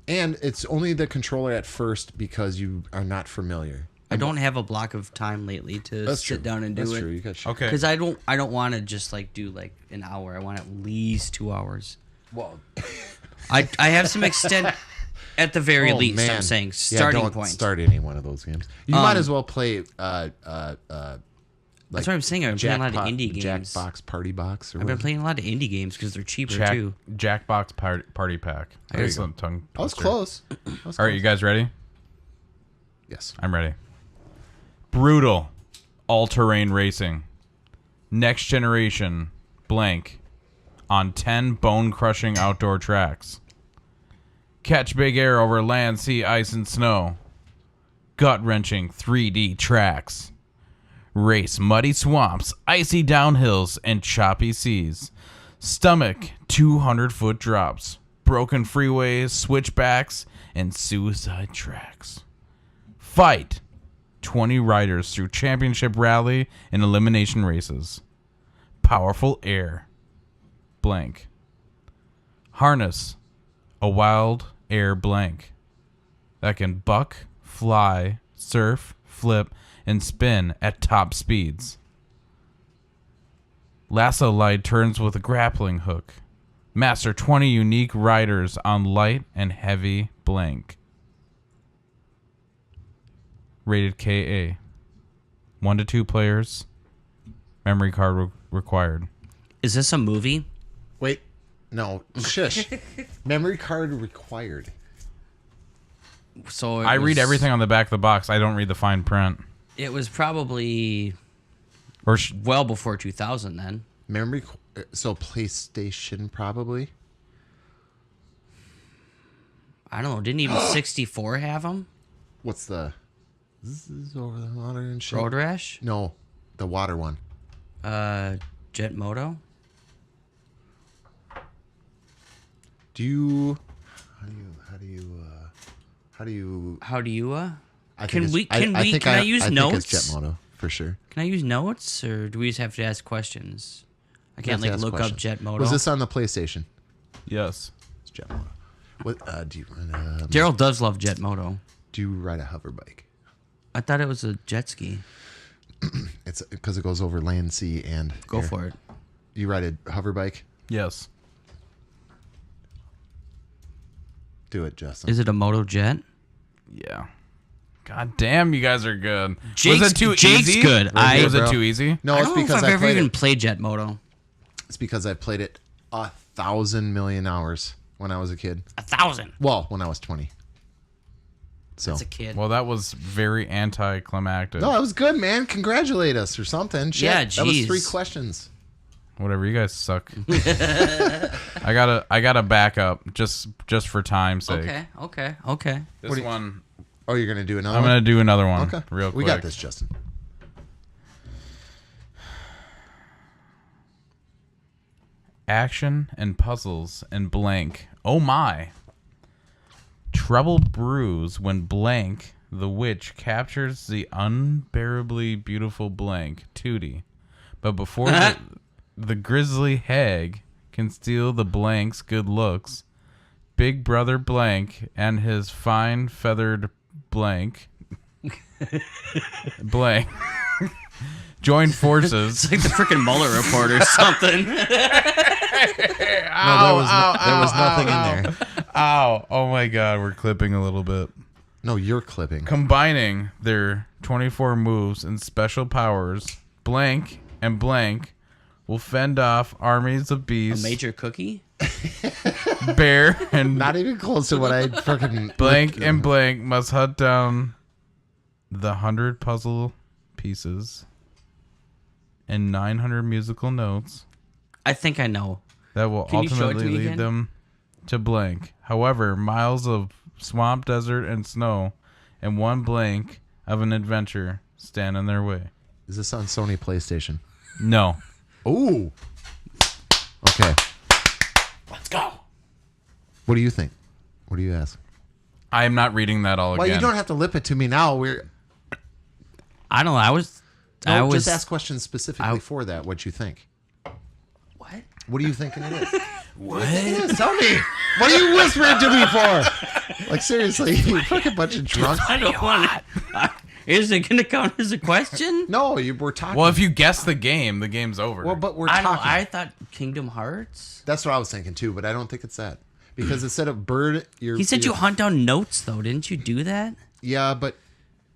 And it's only the controller at first because you are not familiar. I don't have a block of time lately to That's sit true. down and do That's it. true. You got Okay. Because I don't want to just like do like an hour. I want at least 2 hours. Well, I have some extent at the very oh, least. man. I'm saying Yeah, starting don't point. start any one of those games. You might as well play. That's what I'm saying. I've been playing a lot of indie games. Jackbox Party Box. Or I've been what? playing a lot of indie games because they're cheaper too. Jackbox Party Pack. There you Excellent tongue I was twister. close. All right, you guys ready? Yes. I'm ready. Brutal all-terrain racing. Next generation blank on 10 bone-crushing outdoor tracks. Catch big air over land, sea, ice, and snow. Gut-wrenching 3D tracks. Race muddy swamps, icy downhills, and choppy seas. Stomach 200-foot drops. Broken freeways, switchbacks, and suicide tracks. Fight 20 riders through championship rally and elimination races. Powerful air. Blank. Harness a wild air blank that can buck, fly, surf, flip, and spin at top speeds. Lasso light turns with a grappling hook. Master 20 unique riders on light and heavy blank. Rated KA. 1 to 2 players. Memory card required. Is this a movie? Wait. No. Shush. Memory card required. So I read everything on the back of the box. I don't read the fine print. It was probably Or well before 2000 then. So PlayStation probably. I don't know. Didn't even 64 have them? What's the? This is over the water and shit. Road Rash? No, the water one. Jet Moto? Do you? How do you? I Can think we- it's- can we- think can I use I think notes? it's Jet Moto for sure. Can I use notes or do we just have to ask questions? I You can't have to like ask look questions. up Jet Moto. Was this on the PlayStation? yes. It's Jet Moto. What do you? Daryl does love Jet Moto. Do you ride a hover bike? I thought it was a jet ski. It's because it goes over land, sea, and Go air. for it. You ride a hover bike? Yes. Do it, Justin. Is it a Moto Jet? Yeah. God damn, you guys are good. Jake's- was it too Jake's easy? good. Was bro. it too easy? No, I it's don't know if because I've I ever played even it. played Jet Moto. It's because I played it 1,000,000,000 hours when I was a kid. 1,000. Well, when I was 20. So. That's a kid. Well, that was very anticlimactic. No, that was good, man. Congratulate us or something. Shit. Yeah, That was 3 jeez. questions. Whatever, you guys suck. I gotta back up just for time's sake. Okay. This one, Oh, you're gonna do another I'm one? gonna do another one. Okay. Real quick. We got this, Justin. Action and puzzles and blank. Oh my. Trouble brews when blank the witch captures the unbearably beautiful blank Tootie. But before the grisly hag can steal the blank's good looks, Big Brother Blank and his fine feathered blank blank join forces. It's like the freaking Mueller report or something. There was nothing in there. Ow. Oh my god, we're clipping a little bit. No, you're clipping. Combining their 24 moves and special powers, blank and blank will fend off armies of A beasts, major cookie? bear, and Not even close to what I fucking blank and blank must hunt down the 100 puzzle pieces and 900 musical notes I think I know. that will Can you show it to ultimately me lead again? them to blank. However, miles of swamp, desert, and snow, and one blank of an adventure stand in their way. Is this on Sony PlayStation? No. Ooh. Okay. Let's go. What do you think? What do you ask? I am not reading that all Well, again. you don't have to lip it to me now. I don't know. I was Just ask questions specifically for that. What you think? What? What are you thinking it is? What? It is? Tell me. What are you whispering to me for? Like, seriously, you fucking bunch of drunks. I don't want it. Is it going to count as a question? No, we're talking. Well, if you guess the game's over. Well, but we're I talking. I thought Kingdom Hearts. That's what I was thinking too, but I don't think it's that. Because instead of bird, He said you hunt down notes, though. Didn't you do that? Yeah, but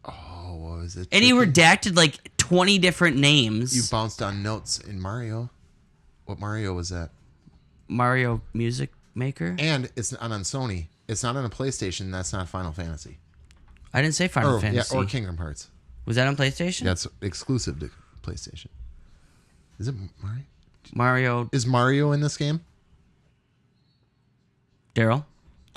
what was it? And he tricky? redacted like 20 different names. You bounced on notes in Mario. What Mario was that? Mario Music Maker. And it's not on Sony. It's not on a PlayStation. That's not Final Fantasy. I didn't say Final Or, Fantasy. Yeah, or Kingdom Hearts. Was that on PlayStation? That's exclusive to PlayStation. Is it Mario? Mario. Is Mario in this game? Daryl.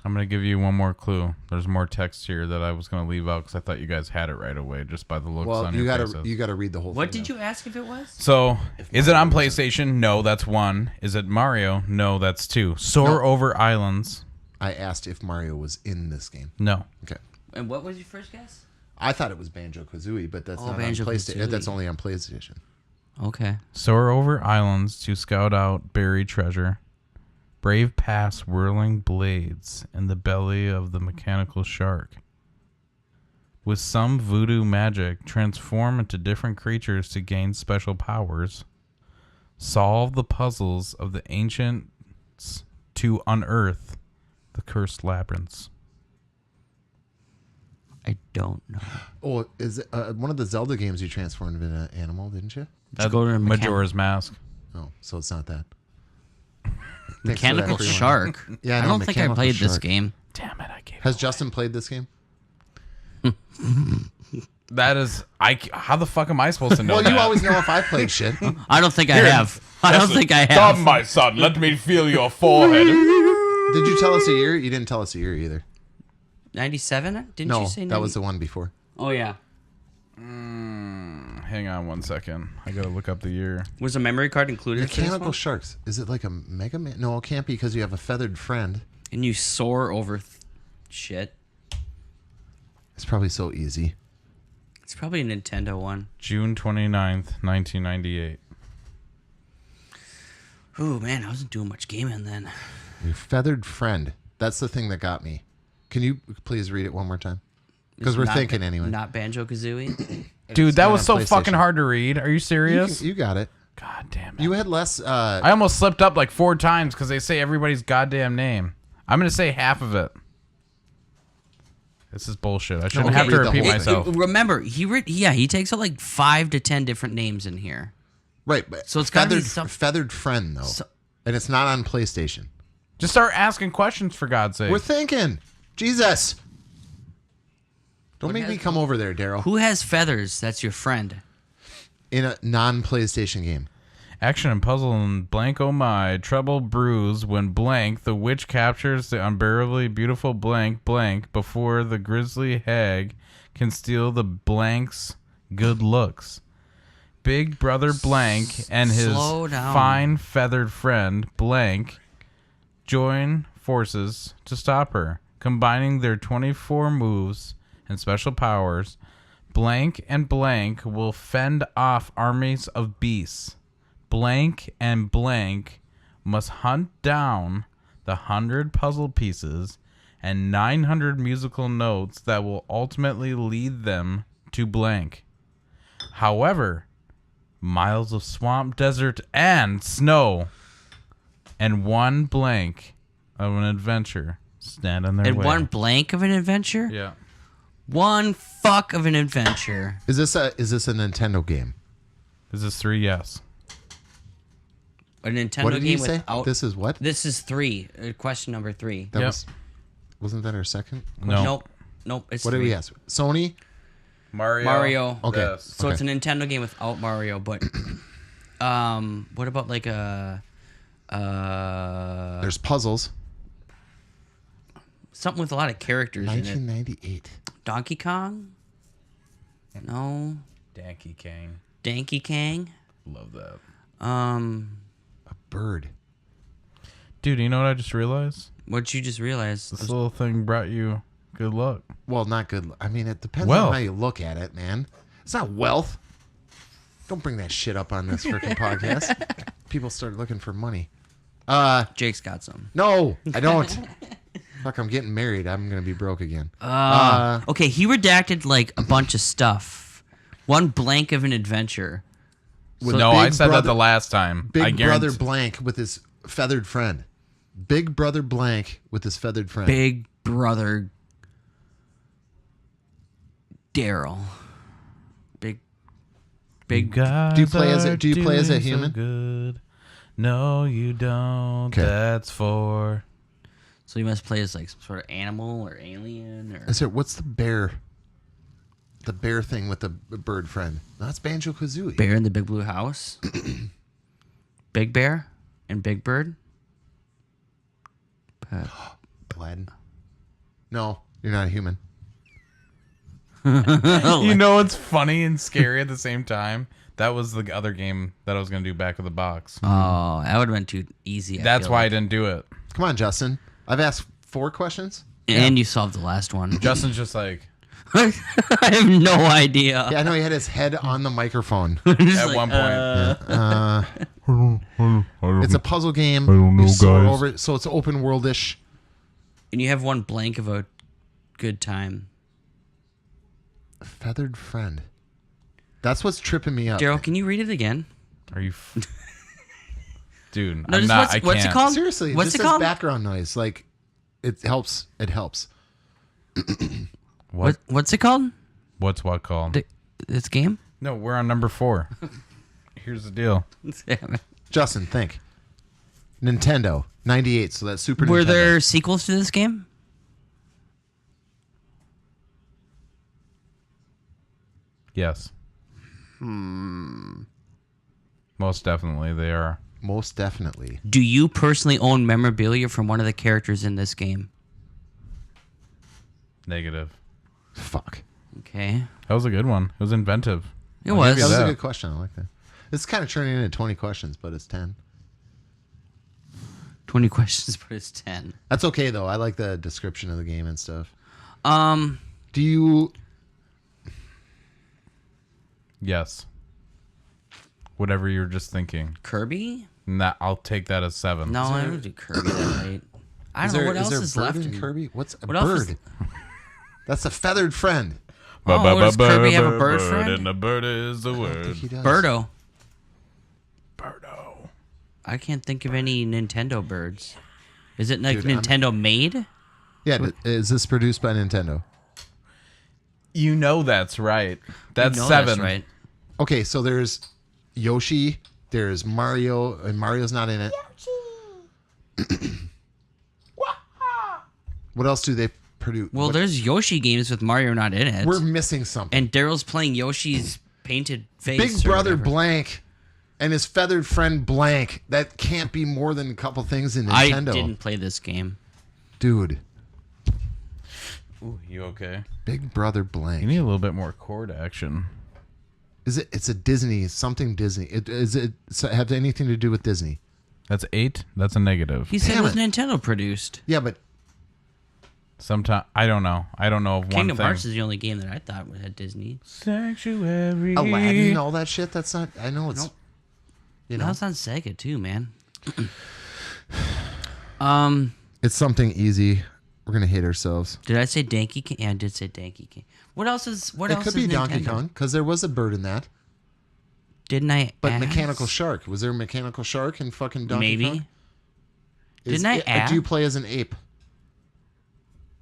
I'm going to give you one more clue. There's more text here that I was going to leave out because I thought you guys had it right away just by the looks Well, on you your gotta faces. read the whole What thing. did you ask if it was? So, is it on PlayStation? No, that's one. Is it Mario? No, that's two. Soar Over Islands? I asked if Mario was in this game. No. Okay. And what was your first guess? I thought it was Banjo-Kazooie, but that's not on Banjo-Kazooie. PlayStation. That's only on PlayStation. Okay. Soar over islands to scout out buried treasure. Brave past whirling blades in the belly of the mechanical shark. With some voodoo magic, transform into different creatures to gain special powers. Solve the puzzles of the ancients to unearth the cursed labyrinths. I don't know. Oh, is it one of the Zelda games you transformed into an animal, didn't you? That's go to Majora's Mask. Oh, so it's not that. Mechanical Thanks for that, Shark. Yeah, I I know, don't think I Mechanical played this Shark. game. Damn it, I gave Has Justin played this game? That is, how the fuck am I supposed to know Well, that? you always know if I played shit. I don't think I have. I don't think I have. Come, my son, let me feel your forehead. Did you tell us a year? You didn't tell us a year either. 97? Didn't No, you say 90? that was the one before. Oh, yeah. Hang on one second. I gotta look up the year. Was a memory card included for this Mechanical one? Sharks. Is it like a Mega Man? No, it can't be because you have a feathered friend. And you soar over shit. It's probably so easy. It's probably a Nintendo one. June 29th, 1998. Ooh, man, I wasn't doing much gaming then. Your feathered friend. That's the thing that got me. Can you please read it one more time? Because we're Not thinking anyway. Not Banjo-Kazooie? Dude, that not was on so fucking PlayStation. hard to read. Are you serious? You got it. God damn it. You had less. I almost slipped up like 4 times because they say everybody's goddamn name. I'm gonna say half of it. This is bullshit. I shouldn't okay, have to read the repeat whole myself. Remember, he takes out like 5 to 10 different names in here. Right, but So it's gotta be feathered, some- feathered friend though, and it's not on PlayStation. Just start asking questions for God's sake. We're thinking, Jesus. Don't make me come over there, Daryl. Who has feathers? That's your friend. In a non-PlayStation game. Action and puzzle and blank oh my. Trouble brews when blank the witch captures the unbearably beautiful blank blank before the grisly hag can steal the blank's good looks. Big brother blank and his Slow down. fine feathered friend blank join forces to stop her. Combining their 24 moves and special powers, blank and blank will fend off armies of beasts. Blank and blank must hunt down the 100 puzzle pieces and 900 musical notes that will ultimately lead them to blank. However, miles of swamp, desert, and snow, and one blank of an adventure stand in their And way. one blank of an adventure? Yeah. One fuck of an adventure. Is this a Nintendo game? Is this 3? Yes. A Nintendo What did game you say? without... This is what? This is 3. Question number 3. That Yep. wasn't that our second? No. Nope. It's What 3. did we ask? Sony? Mario. Okay. Yes. So it's a Nintendo game without Mario, but what about like a There's puzzles. something with a lot of characters in it? 1998. Donkey Kong? No. Danky Kang. Danky Kang. Love that. A bird. Dude, you know what I just realized? What'd you just realize? This little thing brought you good luck. Well, not good. I mean, it depends Wealth. on how you look at it, man. It's not wealth. Don't bring that shit up on this freaking podcast. People start looking for money. Jake's got some. No, I don't. Fuck, I'm getting married. I'm going to be broke again. Okay, he redacted like a bunch of stuff. One blank of an adventure. With No, Big I said that Brother- the last time. I Big guarantee. Brother Blank with his feathered friend. Big Brother Blank with his feathered friend. Big Brother Daryl. Big. Do you play as a human? Good. No, you don't. 'Kay. That's for. So you must play as like some sort of animal or alien or. Is it, what's the bear? The bear thing with the bird friend. That's Banjo-Kazooie. Bear in the Big Blue House. Big Bear and Big Bird. Aladdin. No, you're not a human. You know what's funny and scary at the same time? That was the other game that I was going to do back of the box. Oh, that would have been too easy. That's why I didn't do it. Come on, Justin. I've asked 4 questions. And you solved the last one. Justin's just like, I have no idea. Yeah, I know he had his head on the microphone. Just at one point. It's a puzzle game. I don't know, You soar guys. over it, so it's open worldish. And you have one blank of a good time. Feathered friend. That's what's tripping me up. Daryl, can you read it again? Are you. Dude, No, I'm just not. I what's it can't. called? Seriously, What's just it as called? background noise. Like, it helps. It helps. What's it called? What's what called? This game? No, we're on number 4. Here's the deal. Justin, think. Nintendo, 98, so that's Super Were Nintendo. there sequels to this game? Yes. Most definitely they are. Most definitely. Do you personally own memorabilia from one of the characters in this game? Negative. Fuck. Okay. That was a good one. It was inventive. It I'll was. give you That was that. a good question. I like that. It's kind of turning into 20 questions, but it's 10. 20 questions, but it's 10. That's okay, though. I like the description of the game and stuff. Do you... Yes. Whatever you're just thinking. Kirby? Nah, I'll take that as 7. No, I don't do Kirby that late. I don't know what else is bird left. in Kirby? What's a What else is- bird? That's a feathered friend. Oh, does Kirby have a bird friend? And the bird is the I think word. he does. Birdo. Birdo. I can't think of any Nintendo birds. Is it like Dude, Nintendo made? Yeah, is this produced by Nintendo? You know that's right. That's You know 7. That's right. Okay, so there's Yoshi, there's Mario, and Mario's not in it. What else do they produce? Well, there's Yoshi games with Mario not in it. We're missing something. And Daryl's playing Yoshi's painted face. Big or Brother whatever. Blank and his feathered friend Blank. That can't be more than a couple things in I Nintendo. didn't play this game. Dude, Ooh, you okay? Big Brother You Blank. need a little bit more chord action. Is it? It's a Disney, something Disney. Is it have anything to do with Disney? That's 8. That's a negative. He said Damn it was it. Nintendo produced. Yeah, but Sometimes I don't know. I don't know of one Kingdom thing. Hearts is the only game that I thought had Disney. Sanctuary. Aladdin, all that shit. That's not. I know it's. Nope. You know, That was on Sega too, man. it's something easy. We're gonna hate ourselves. Did I say Donkey King? Yeah, I did say Donkey King. What else is? What It else could be is Donkey Nintendo? Kong because there was a bird in that. Didn't I? But ask? Mechanical Shark. Was there a Mechanical Shark in fucking Donkey Maybe. Kong? Didn't I ask? Do you play as an ape?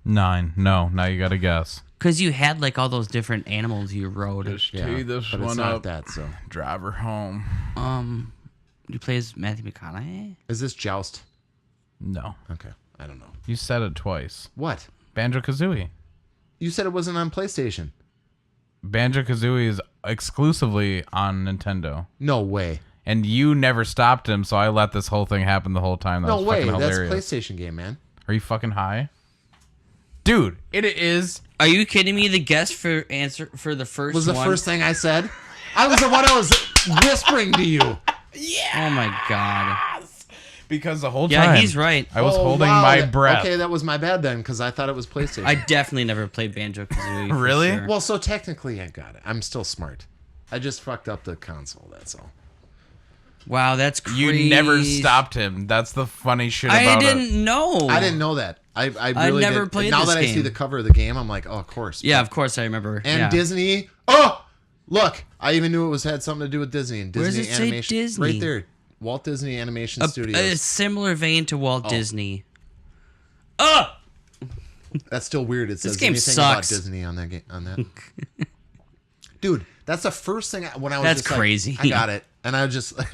9. No, now you got to guess. Because you had like all those different animals you rode. Tee this but it's not that. So Drive her home. You play as Matthew McConaughey? is this Joust? No. Okay, I don't know. You said it twice. What? Banjo-Kazooie. You said it wasn't on PlayStation. Banjo-Kazooie is exclusively on Nintendo. No way. And you never stopped him, so I let this whole thing happen the whole time. That No was way. fucking That's a hilarious. PlayStation game, man. Are you fucking high? Dude, it is. Are you kidding me? The guess for answer for the first Was the one. first thing I said? I was the one I was whispering to you. Oh my god. Because the whole Yeah, time he's right. I was holding wow, my breath. Okay, that was my bad then, because I thought it was PlayStation. I definitely never played Banjo-Kazooie. for Really? sure. Well, so technically I got it. I'm still smart. I just fucked up the console, that's all. Wow, that's crazy. You never stopped him. That's the funny shit about it. I didn't know. I didn't know that. I really never did. played Now this that I see game. the cover of the game, I'm like, oh, of course. Yeah, of course I remember. And yeah. Disney. Oh, look. I even knew it had something to do with Disney and Where Disney does it say Animation. Disney? Right there. Walt Disney Animation A Studios. similar vein to Walt Oh. Disney. Oh! That's still weird. It says game anything sucks. about Disney on that game. On that. Dude, that's the first thing when I was That's just like, crazy. I got it. And I was just like,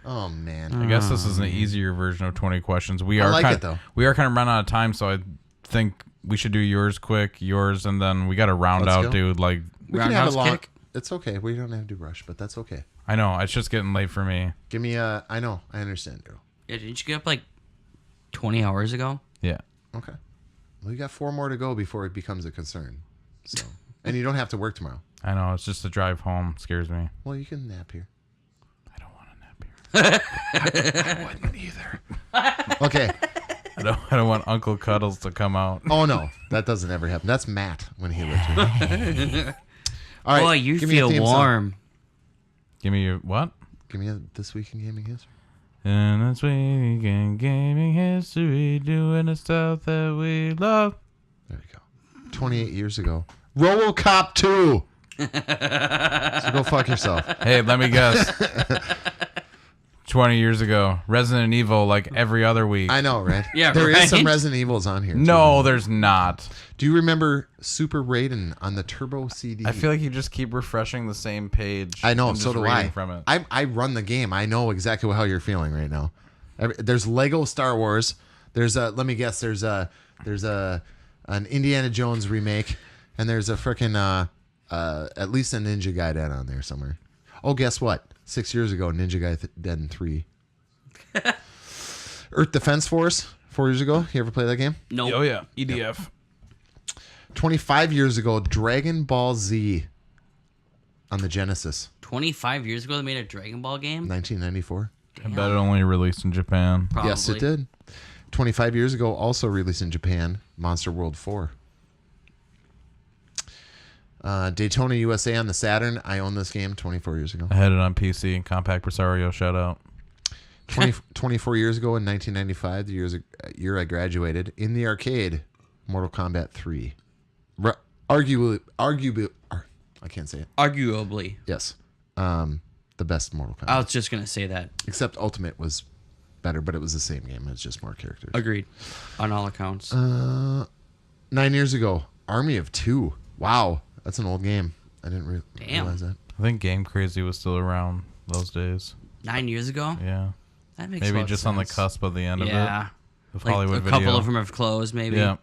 oh, man. I guess this is an easier version of 20 questions. We are like kind it, though. We are kind of running out of time, so I think we should do yours quick, yours, and then we got to round Let's out, go. dude. Like, We can have Roundhouse a long. kick? It's okay. We don't have to rush, but that's okay. I know it's just getting late for me. Give me a. I know. I understand, girl. Yeah, didn't you get up like 20 hours ago? Yeah. Okay. Well, you got 4 more to go before it becomes a concern. So, and you don't have to work tomorrow. I know. It's just the drive home scares me. Well, you can nap here. I don't want to nap here. I wouldn't either. Okay. I don't want Uncle Cuddles to come out. Oh no, that doesn't ever happen. That's Matt when he lived here. All right. Boy, you give me a feel theme song. warm. Give me your what? Give me a This Week in Gaming History. And this week in gaming history, doing the stuff that we love. There you go. 28 years ago. RoboCop 2. So go fuck yourself. Hey, let me guess. 20 years ago, Resident Evil, like every other week. I know, right? Yeah, There is right? some Resident Evils on here. No, too. there's not. Do you remember Super Raiden on the Turbo CD? I feel like you just keep refreshing the same page. I know, and so just do reading I. From it. I run the game. I know exactly how you're feeling right now. There's Lego Star Wars. There's a, let me guess, there's an Indiana Jones remake, and there's a freaking at least a Ninja Gaiden on there somewhere. Oh, guess what? 6 years ago, Ninja Gaiden 3. Earth Defense Force, 4 years ago. You ever play that game? Nope. Oh yeah, EDF. 25 years ago, Dragon Ball Z on the Genesis, 25 years ago, they made a Dragon Ball game? 1994. I bet it only released in Japan. Probably. Yes, it did. 25 years ago, also released in Japan, Monster World 4. Daytona USA on the Saturn. I own this game 24 years ago. I had it on PC. Compact Presario, shout out. 24 years ago in 1995, the year I graduated, in the arcade, Mortal Kombat 3. Arguably, I can't say it. Arguably. Yes. The best Mortal Kombat. I was just going to say that. Except Ultimate was better, but it was the same game. It was just more characters. Agreed. On all accounts. 9 years ago, Army of Two. Wow. That's an old game. I didn't Damn. realize that. I think Game Crazy was still around those days. 9 years ago? Yeah. That makes Maybe a lot just of on the sense. cusp of the end Yeah. of it. Of Like Hollywood a Video. couple of them have closed, maybe. Yeah.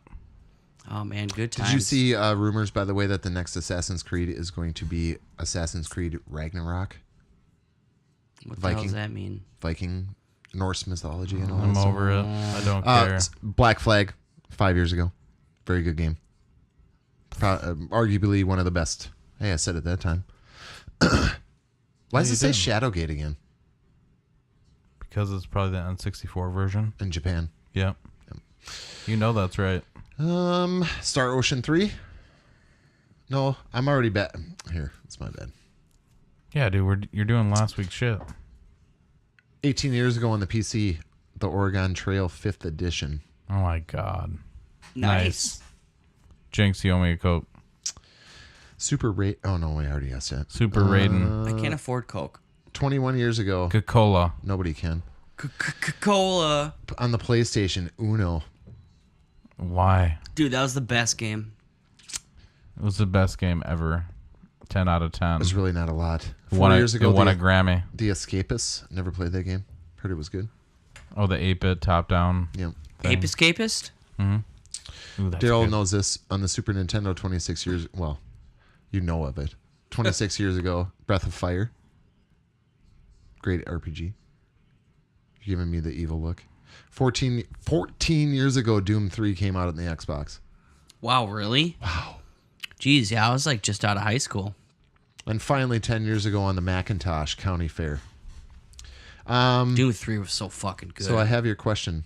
Oh, man. Good times. Did you see rumors, by the way, that the next Assassin's Creed is going to be Assassin's Creed Ragnarok? What the hell Viking? does that mean? Viking, Norse mythology and all I'm that stuff. over it. I don't care. Black Flag, 5 years ago. Very good game. Arguably one of the best. Hey, I said it that time. Why does you it say did. Shadowgate again Because it's probably the N64 version. in Japan? Yep. You know that's right. Star Ocean 3? No, I'm already bet. Here, it's my bad. Yeah, dude, you're doing last week's shit. 18 years ago on the PC, the Oregon Trail 5th edition. Oh my god. Nice. Jinx, you owe me a Coke. Super rate. Oh no, we already asked that. Super Raiden. I can't afford Coke. 21 years ago, Coca-Cola. nobody can. Coca-Cola. On the PlayStation, Uno. Why? Dude, that was the best game. It was the best game ever. 10 out of 10. It was really not a lot. It 4 won years ago, it won a the, Grammy. the Escapists. Never played that game. Heard it was good. Oh, the 8-bit top-down. Yeah. thing. Ape Escapist? Ooh, that's Daryl good. knows this. On the Super Nintendo 26 years... Well, you know of it. 26 years ago, Breath of Fire. Great RPG. You're giving me the evil look. 14 years ago, Doom 3 came out on the Xbox. Wow, really? Wow. Jeez, yeah, I was like just out of high school. And finally, 10 years ago on the Macintosh County Fair. Doom 3 was so fucking good. So I have your question.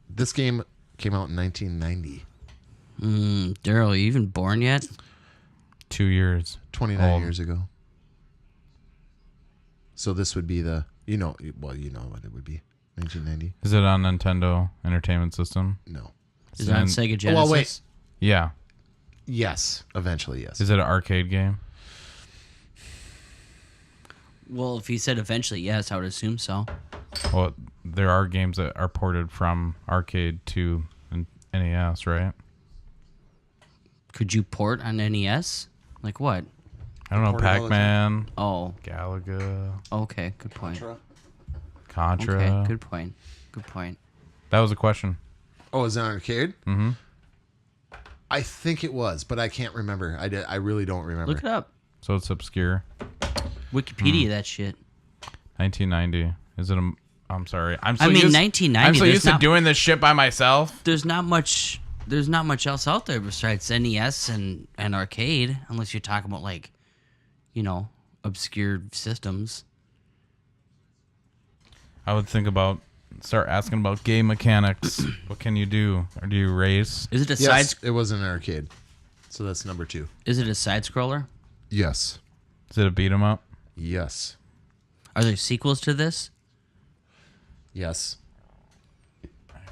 This game came out in 1990. Daryl, are you even born yet? 2 years. 29 years ago. So this would be the, you know what it would be. 1990? Is it on Nintendo Entertainment System? No. Is it on Sega Genesis? Well, wait. Yeah. Yes. Eventually, yes. Is it an arcade game? Well, if he said eventually, yes, I would assume so. Well, there are games that are ported from arcade to NES, right? Could you port on NES? Like what? I don't know. Ported all the Pac-Man, Oh, Galaga, okay, good point. Contra. Okay, good point. Good point. That was a question. Oh, is it on arcade? Mm-hmm. I think it was, but I can't remember. I really don't remember. Look it up. So it's obscure. Wikipedia that shit. 1990. Is it a... I'm sorry. I'm so I mean, used, 1990. I'm so there's used to not- doing this shit by myself. There's not much. There's not much else out there besides NES and arcade, unless you're talking about like, obscure systems. I would start asking about game mechanics. What can you do? Or do you race? Is it a Yes, side? it was an arcade. So that's number 2. Is it a side scroller? Yes. Is it a beat 'em up? Yes. Are there sequels to this? Yes.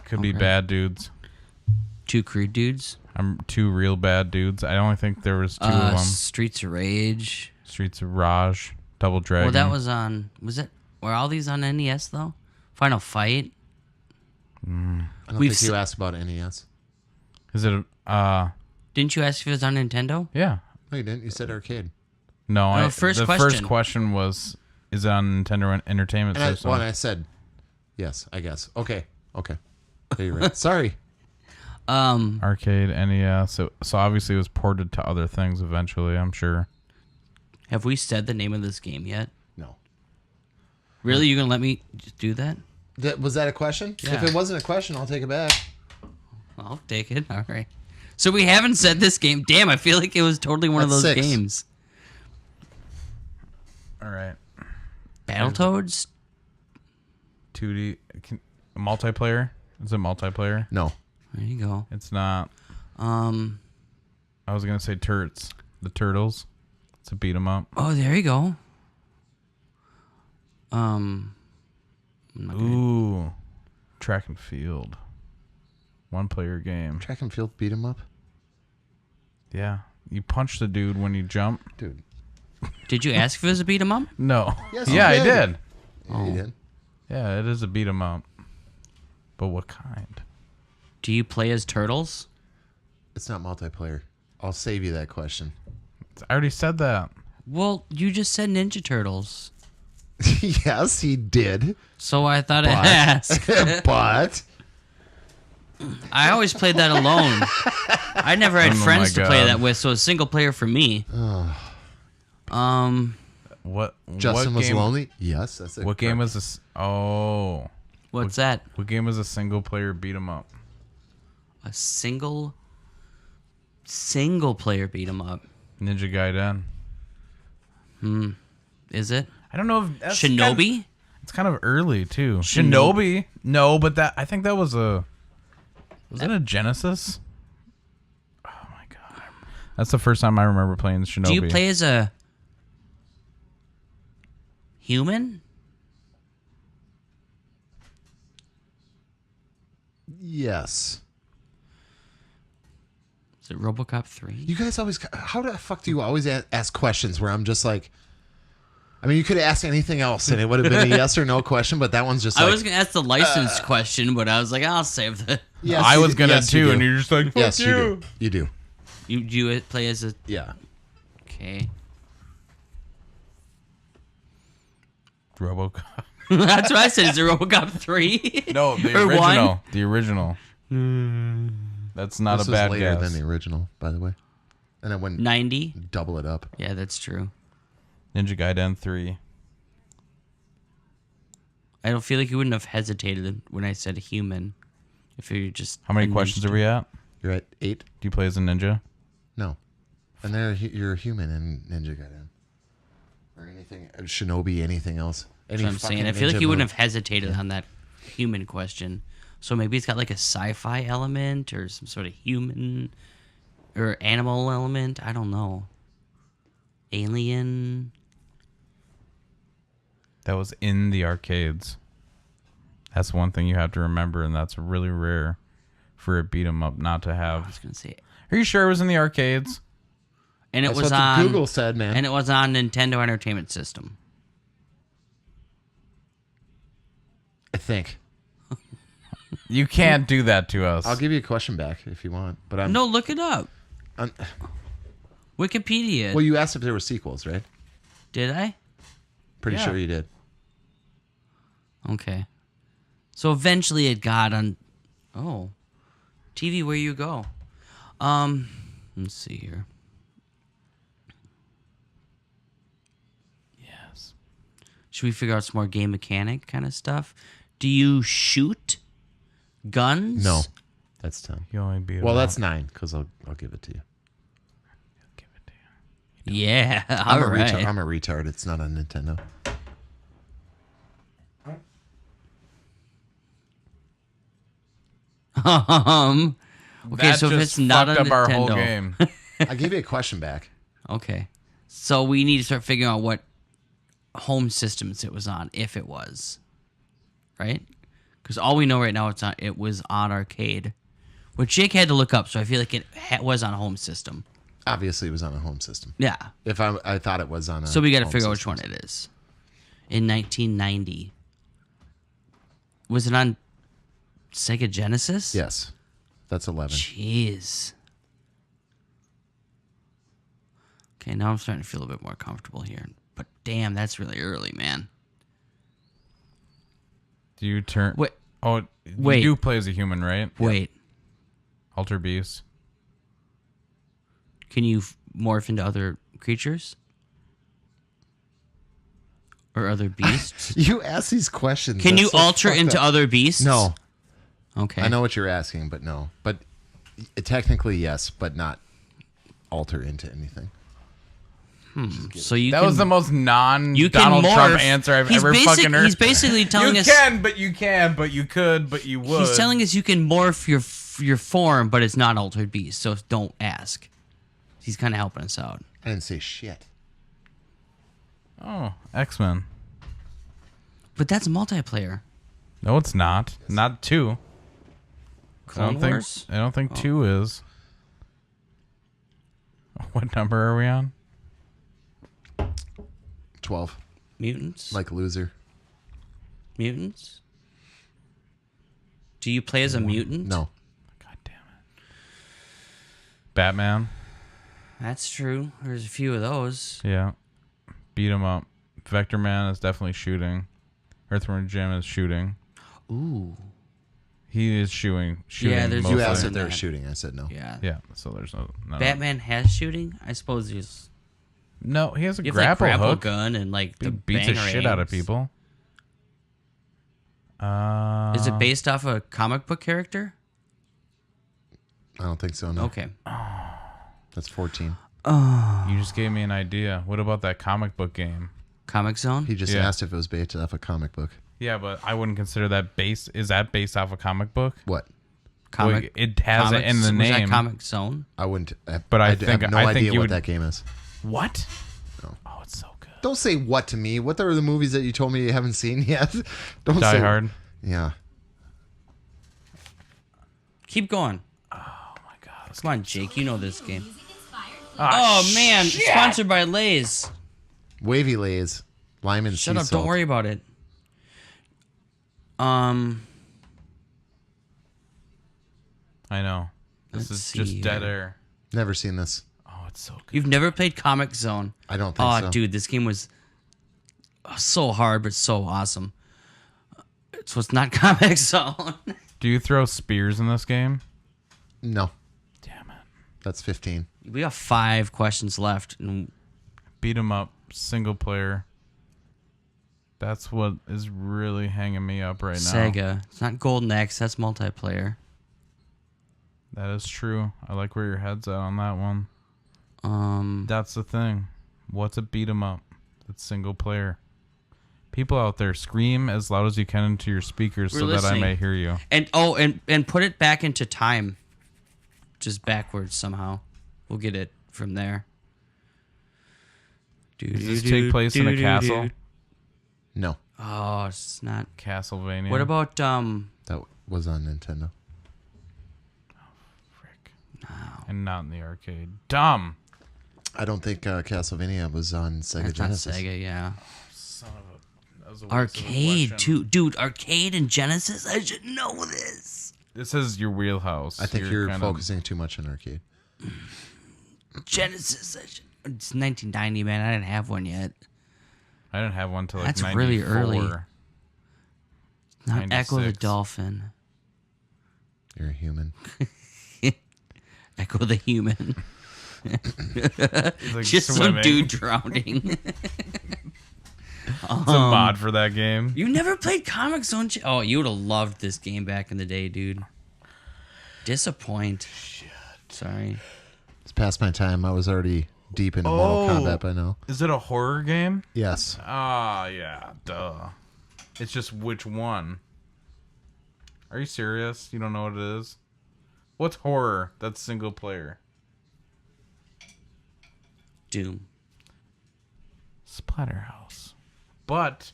Could be Okay. bad dudes. 2 Creed dudes. I'm 2 real bad dudes. I only think there was 2 of them. Streets of Rage. Streets of Rage, Double Dragon. Well, that was on. Was it? Were all these on NES though? Final Fight. I don't We've think se- you asked about NES. Is it Didn't you ask if it was on Nintendo? yeah. No, you didn't. You said arcade. No, No, first the question. first question was, is it on Nintendo Entertainment And System? I said, yes, I guess. Okay. Yeah, you're right. Sorry. Arcade, NES. So obviously it was ported to other things eventually, I'm sure. Have we said the name of this game yet? No. Really? You gonna let me just do that? Was that a question? Yeah. If it wasn't a question, I'll take it back. I'll take it. All right. So we haven't said this game. Damn, I feel like it was totally one of That's those 6. games. All right. Battletoads? 2D multiplayer? Is it multiplayer? No. There you go. It's not. Um. I was going to say Turts. The Turtles. It's a beat 'em up. Oh, there you go. I'm not gonna- Ooh. Track and field. 1-player game. Track and field beat 'em up? Yeah. You punch the dude when you jump. Dude. Did you ask if it was a beat 'em up? No. Yes, you yeah, I did. did. Yeah, you did. Yeah, it is a beat 'em up. But what kind? Do you play as turtles? It's not multiplayer. I'll save you that question. I already said that. Well, you just said Ninja Turtles, Yes, he did. so I thought I'd But- ask. But I always played that alone. I never had Oh my friends to play God. that with, so it's single player for me. What? Justin what was game, lonely? Yes, that's it. What game is this? Oh. What's that? What game is a single player beat 'em up? A single player beat 'em up. Ninja Gaiden. Is it? I don't know if that's Shinobi? it's kind of early too. Shinobi? No, but I think that was that a Genesis? Oh my god. That's the first time I remember playing Shinobi. Do you play as a human? Yes. Is it RoboCop 3? You guys always. How the fuck do you always ask questions where I'm just like. I mean, you could ask anything else and it would have been a yes or no question, but that one's just like. I was going to ask the license question, but I was like, I'll save the... Yes, I you was do. gonna Yes, you too, do. and you're just like, fuck Yes, you. you do. You do. You play as a... Yeah. Okay. RoboCop. That's what I said. Is it RoboCop 3? No, the Or original. one? The original. That's not This a was bad later guess. than the original, by the way. And I went 90? double it up. Yeah, that's true. Ninja Gaiden 3. I don't feel like you wouldn't have hesitated when I said human. If you're just... How many a questions ninja. are we at? You're at 8? Do you play as a ninja? No. And you're a human in Ninja Gaiden. Or anything, Shinobi, anything else. That's what I'm saying. I feel like you wouldn't have hesitated on that human question. So maybe it's got like a sci-fi element or some sort of human or animal element. I don't know. Alien. That was in the arcades. That's one thing you have to remember, and that's really rare for a beat 'em up not to I have. was gonna say. Are you sure it was in the arcades? And it That's was what on Google said, man. And it was on Nintendo Entertainment System. I think. You can't do that to us. I'll give you a question back if you want. But No, look it up. I'm Wikipedia. well, you asked if there were sequels, right? Did I? Pretty Yeah. sure you did. Okay. So eventually it got on. Oh, TV, where you go? Let's see here. Yes. Should we figure out some more game mechanic kind of stuff? Do you shoot guns? No, that's 10. You only beat 'em Well, up. that's 9 because I'll give it to you. Give it to you. Yeah. I'm All right. I'm a retard. It's not on Nintendo. Okay, That so if just it's not on fucked up our whole Nintendo, game. I gave you a question back. okay. So we need to start figuring out what home systems it was on, if it was, right? Because all we know right now it was on arcade, which Jake had to look up. So I feel like it was on a home system. Obviously, it was on a home system. Yeah. If I thought it was on a So we got to home figure out which system. one it is. In 1990, was it on Sega Genesis? Yes, that's 11. Jeez. Okay, now I'm starting to feel a bit more comfortable here. But damn, that's really early, man. Do you turn? Wait. Oh, Wait. you do play as a human, right? Wait, Alter Beast. can you morph into other creatures? Or other beasts? You ask these questions. Can that's you so alter fucked into up. other beasts? No, Okay. I know what you're asking, but no. But technically, yes, but not alter into anything. So you That can, was the most you can non-Donald Trump morph. answer I've He's ever fucking heard. He's basically telling you us. can, but you can, but you could, but you would. He's telling us you can morph your form, but it's not altered beast. So don't ask. He's kind of helping us out. I didn't say shit. Oh, X-Men. But that's multiplayer. No, it's not. Not 2. Clone Wars? I don't think 2 is. What number are we on? 12. Mutants? Like loser. Mutants? Do you play as a mutant? No. God damn it. Batman. That's true. There's a few of those. Yeah. Beat him up. Vector Man is definitely shooting. Earthworm Jim is shooting. Ooh. He is shooting. Yeah, there's- You mostly. asked in if they were that. shooting. I said no. Yeah. Yeah, so there's no. Batman has shooting? I suppose he's... No, he has a You have like grapple grapple hook. gun and like He the beats the banger shit out of aims. people. Is it based off a comic book character? I don't think so. No. Okay. That's 14. You just gave me an idea. What about that comic book game? Comic Zone? He just Yeah. asked if it was based off a comic book. Yeah, but I wouldn't consider that base. Is that based off a comic book? What? Comic. Well, it has it in the Was name. that Comic Zone? I wouldn't. But I have think- no I think idea you what would- that game is. What? No. Oh, it's so good. Don't say what to me. What are the movies that you told me you haven't seen yet? Don't Die say Hard. Yeah. Keep going. Oh my god. Come on, Jake. You know this game. Ah, Oh, man. Sponsored by Lay's. Wavy Lays. Lyman Shut sea up. salt. Don't worry about it. I know. This Let's is just see dead here. air. Never seen this. Oh, it's so good. You've never played Comic Zone. I don't think Oh, so. dude, this game was so hard, but so awesome. So it's not Comic Zone. Do you throw spears in this game? No. Damn it. That's 15. We got 5 questions left. And Beat 'em up, single player. That's what is really hanging me up right now. Sega. It's not Golden Axe. That's multiplayer. That is true. I like where your head's at on that one. That's the thing. What's a beat 'em up? It's single player. People out there, scream as loud as you can into your speakers so that I may hear you. And put it back into time. Just backwards somehow. We'll get it from there. Does this take place in a castle? No, Oh, it's not. Castlevania. What about that was on Nintendo. Frick. And not in the arcade. Dumb. I don't think Castlevania was on Sega It's not Genesis. Sega, yeah. Son of a... That was a waste of a Arcade question. too, dude. Arcade and Genesis. I should know this. This is your wheelhouse. I think you're kinda- focusing too much on arcade. Genesis. It's 1990, man. I didn't have one yet. I didn't have one till like That's 94. really early. Not Echo the 96. Dolphin. You're a human. Echo the Human. He's like Just some swimming. dude drowning. It's a mod for that game. You never played Comic Zone? Oh, you would have loved this game back in the day, dude. Disappoint. Shit. Sorry. It's past my time. I was already deep into Mortal Kombat by now. Is it a horror game? Yes. Ah, yeah, duh. It's just which one? Are you serious? You don't know what it is? What's horror? That's single player. Doom. Splatterhouse. But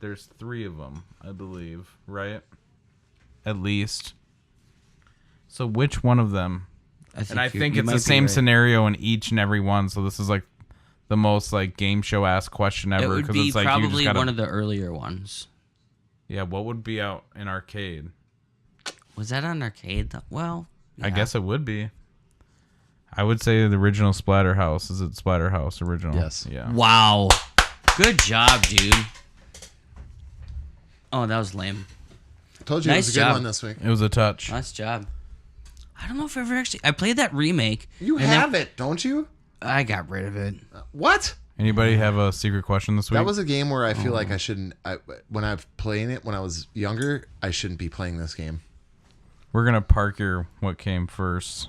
there's 3 of them, I believe, right? At least. So which one of them? I think it's the same scenario in each and every one. So this is like the most like game show ass question ever. It would be it's like probably you just gotta, one of the earlier ones. Yeah, what would be out in arcade? Was that on arcade? Well, I yeah. guess it would be. I would say the original Splatterhouse. Is it Splatterhouse original? Yes. Yeah. Wow. Good job, dude. Oh, that was lame. Told you Nice it was a good job. one this week. It was a touch. Nice job. I don't know if I ever actually... I played that remake. You and have it, don't you? I got rid of it. What? Anybody have a secret question this week? That was a game where I feel like I shouldn't. When I'm playing it when I was younger, I shouldn't be playing this game. We're gonna park your what came first.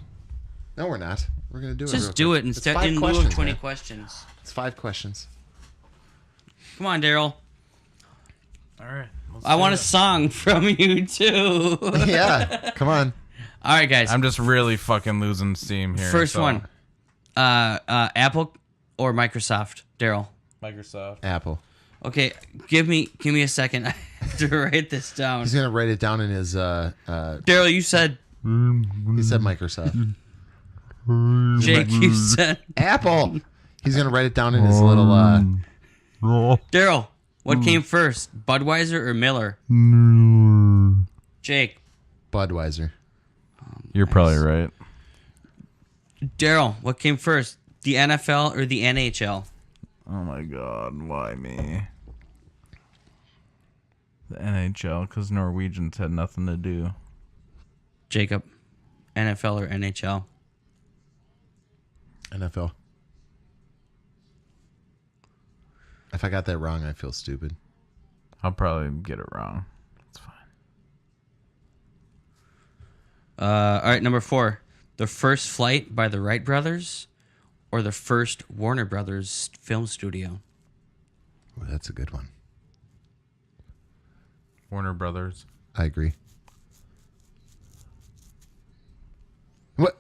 No, we're not. We're gonna do it. Just real do quick. it It's instead 5 in lieu of questions, 20 man. questions. It's 5 questions. Come on, Daryl. All right. I want a song from you, too. Yeah, come on. All right, guys. I'm just really fucking losing steam here. First so- one. Apple or Microsoft? Daryl. Microsoft. Apple. Okay, give me a second. I have to write this down. He's gonna write it down in his. Daryl, you said... He said Microsoft. Jake, you said... Apple. He's gonna write it down in his little. Daryl, what came first? Budweiser or Miller? Jake. Budweiser. You're probably right. Daryl, what came first? The NFL or the NHL? Oh my god, why me? The NHL, because Norwegians had nothing to do. Jacob, NFL or NHL? NFL. If I got that wrong, I feel stupid. I'll probably get it wrong. It's fine. All right, number 4. The First Flight by the Wright brothers or the first Warner Brothers film studio? Ooh, that's a good one. Warner Brothers. I agree. What?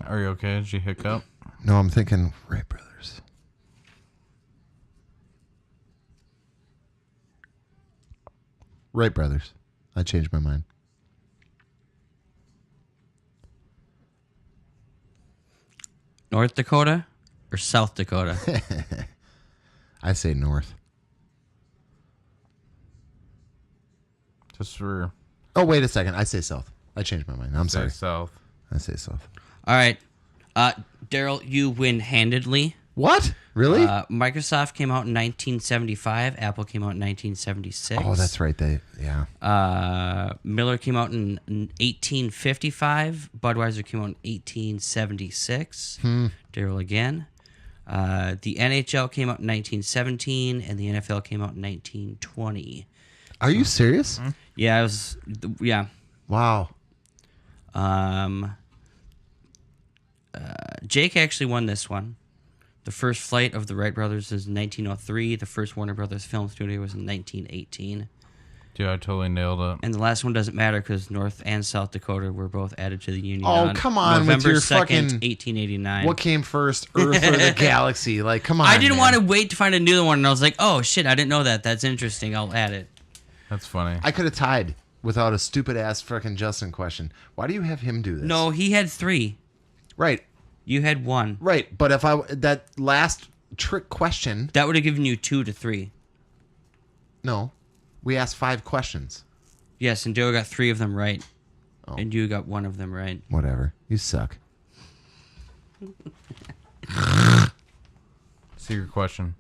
Are you okay? Did you hiccup? No, I'm thinking Wright Brothers. Wright Brothers. I changed my mind. North Dakota or South Dakota? I say North. Just for Oh, wait a second. I say South. I changed my mind. I'm say sorry. South. I say South. All right. Daryl, you win handedly. What? Really? Microsoft came out in 1975. Apple came out in 1976. Oh, that's right. Yeah. Miller came out in 1855. Budweiser came out in 1876. Daryl again. The NHL came out in 1917, and the NFL came out in 1920. Are you serious? Yeah, it was. Yeah. Wow. Jake actually won this one. The first flight of the Wright brothers is 1903. The first Warner Brothers film studio was in 1918. Dude, I totally nailed it. And the last one doesn't matter because North and South Dakota were both added to the Union. Oh, come on, November with your 2nd, fucking 1889. What came first, Earth or the galaxy? Like, come on. I didn't man. want to wait to find a new one, and I was like, oh shit, I didn't know that. That's interesting. I'll add it. That's funny. I could have tied without a stupid ass fucking Justin question. Why do you have him do this? No, he had 3. Right. You had 1. Right. But if that last trick question, That would have given you 2 to 3. no, we asked 5 questions. Yes, and Joe got 3 of them right. Oh. And you got 1 of them right. Whatever. You suck. Secret question.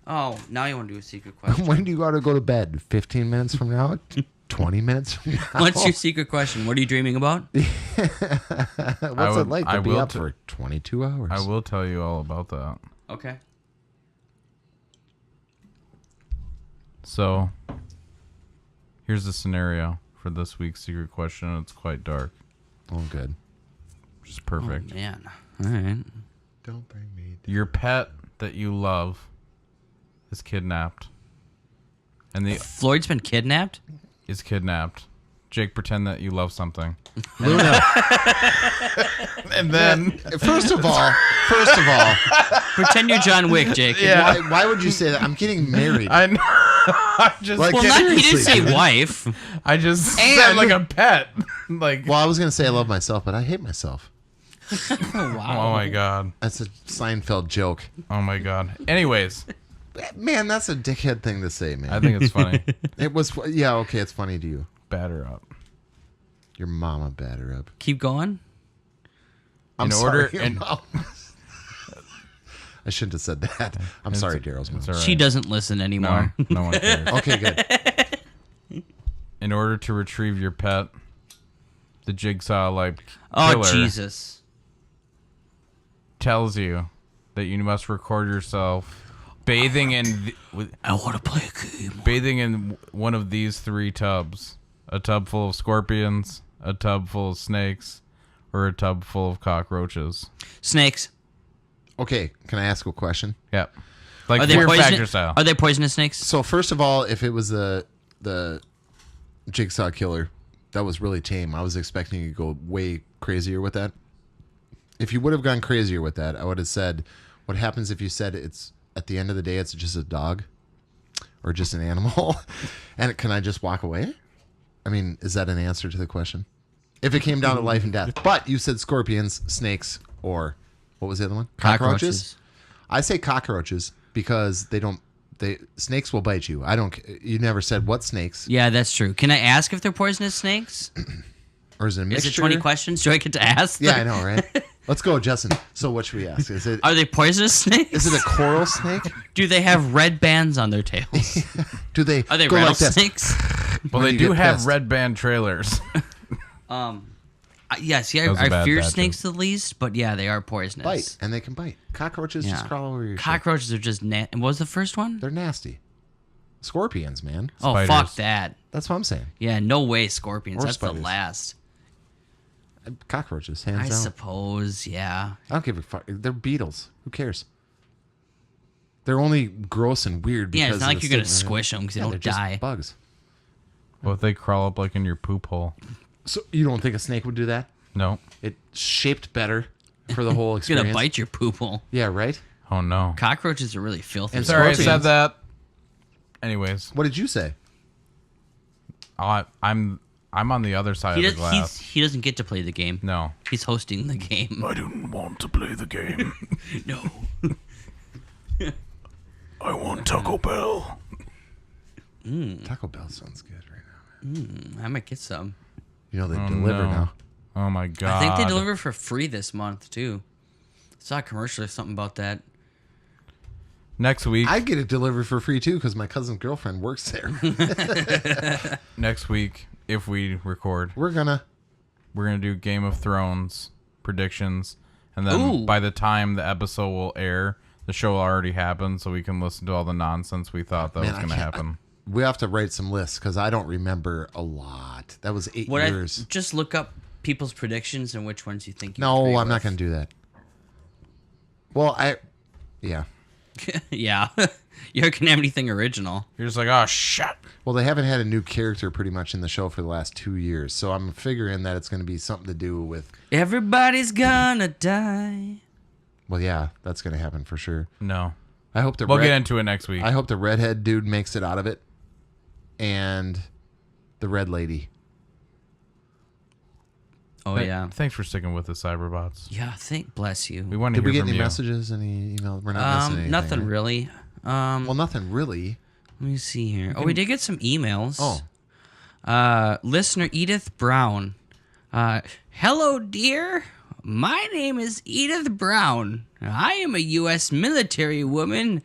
Oh, now you want to do a secret question. When do you gotta go to bed? 15 minutes from now? 20 minutes from now? What's your secret question? What are you dreaming about? What's it like I to be will up for 22 hours? I will tell you all about that. Okay. So, here's the scenario for this week's secret question. It's quite dark, Oh, good. which is perfect. Oh, man. All right. Don't bring me Your pet that you love is kidnapped. And the Floyd's been kidnapped? is kidnapped. Jake, pretend that you love something. Luna. And then First of all, Pretend you're John Wick, Jake. Yeah. why would you say that? I'm getting married. I know. I just Like, Well, not, he didn't seriously. say wife. I just said like a pet. Like Well, I was gonna say I love myself, but I hate myself. Oh, wow. oh my god. That's a Seinfeld joke. Oh my god. Anyways, Man, that's a dickhead thing to say, man. I think it's funny. It was. Yeah, okay, it's funny to you. Batter up. Your mama batter up. Keep going. I'm In sorry, order- your and- mom. I shouldn't have said that. I'm sorry, Daryl's mom. It's all right. She doesn't listen No, anymore. no one cares. Okay, good. In order to retrieve your pet, the jigsaw like Oh, killer Jesus. tells you that you must record yourself bathing in I want to play a game. bathing in one of these 3 tubs: a tub full of scorpions, a tub full of snakes, or a tub full of cockroaches. Snakes. Okay, can I ask a question? Yep. Like Are they Fear Factor poisonous? style. Are they poisonous snakes? So first of all, if it was the jigsaw killer, that was really tame. I was expecting you to go way crazier with that. If you would have gone crazier with that, I would have said, what happens if you said it's at the end of the day it's just a dog or just an animal? And can I just walk away? I mean, is that an answer to the question? If it came down to life and death. But you said scorpions, snakes, or what was the other one? Cockroaches. I say cockroaches because snakes will bite you. You never said what snakes, Yeah, that's true. Can I ask if they're poisonous snakes? or is it a mixture? Is it 20 questions? Do I get to ask? Yeah, I know, right? Let's go, Justin. So what should we ask? Is it Are they poisonous snakes? is it a coral snake? Do they have red bands on their tails? Do they Are they go like this? rattlesnakes? Well, when they you do get have pissed? red band trailers. Yes, That was a I bad fear dad snakes the least, but yeah, they are poisonous. Bite, and they can bite. Cockroaches just Yeah. crawl over your shit. Cockroaches are just what was the first one? They're nasty. Scorpions, man. Oh, Spiders. fuck that. That's what I'm saying. Yeah, no way scorpions. Or That's spiders. the last. Cockroaches, I hands down. suppose, yeah. I don't give a fuck. They're beetles. Who cares? They're only gross and weird. Yeah, because it's not of like the you're going to stigma. squish them because they Yeah, don't they're just die. bugs. Well, if they crawl up like in your poop hole. So you don't think a snake would do that? No. It's shaped better for the whole It's going experience. to bite your poop hole. Yeah, right. Oh no. Cockroaches are really filthy. And Sorry, I said scorpions. that. Anyways, What did you say? I'm on the other side He, of the does, glass. he doesn't get to play the game. No. He's hosting the game. I didn't want to play the game. No. I want Taco Bell. Taco Bell sounds good right now. I might get some. You know they deliver no. now. Oh my god. I think they deliver for free this month, too. I saw a commercial or something about that. Next week. I get it delivered for free too because my cousin's girlfriend works there. Next week, if we record, we're gonna do Game of Thrones predictions, and then Ooh. by the time the episode will air, the show will already happen, so we can listen to all the nonsense we thought that was Man, I going to can't- happen. we have to write some lists because I don't remember a lot. That was 8 years. Just look up people's predictions and which ones you think. No, I'm not going to do that. Well, yeah. Yeah, you're gonna have anything original. You're just like, oh shit. Well, they haven't had a new character pretty much in the show for the last 2 years, so I'm figuring that it's going to be something to do with. Everybody's gonna die. Well, yeah, that's going to happen for sure. No. I hope We'll get into it next week. I hope the redhead dude makes it out of it, and the red lady. Oh yeah. Thanks for sticking with the Cyberbots. Yeah. Bless you. We want to Did hear we get from any you. messages? Any email? We're not missing anything. Nothing right? really. Well, nothing really. Let me see here. Oh, we did get some emails. Oh. Listener Edith Brown. Hello, dear. My name is Edith Brown. I am a U.S. military woman.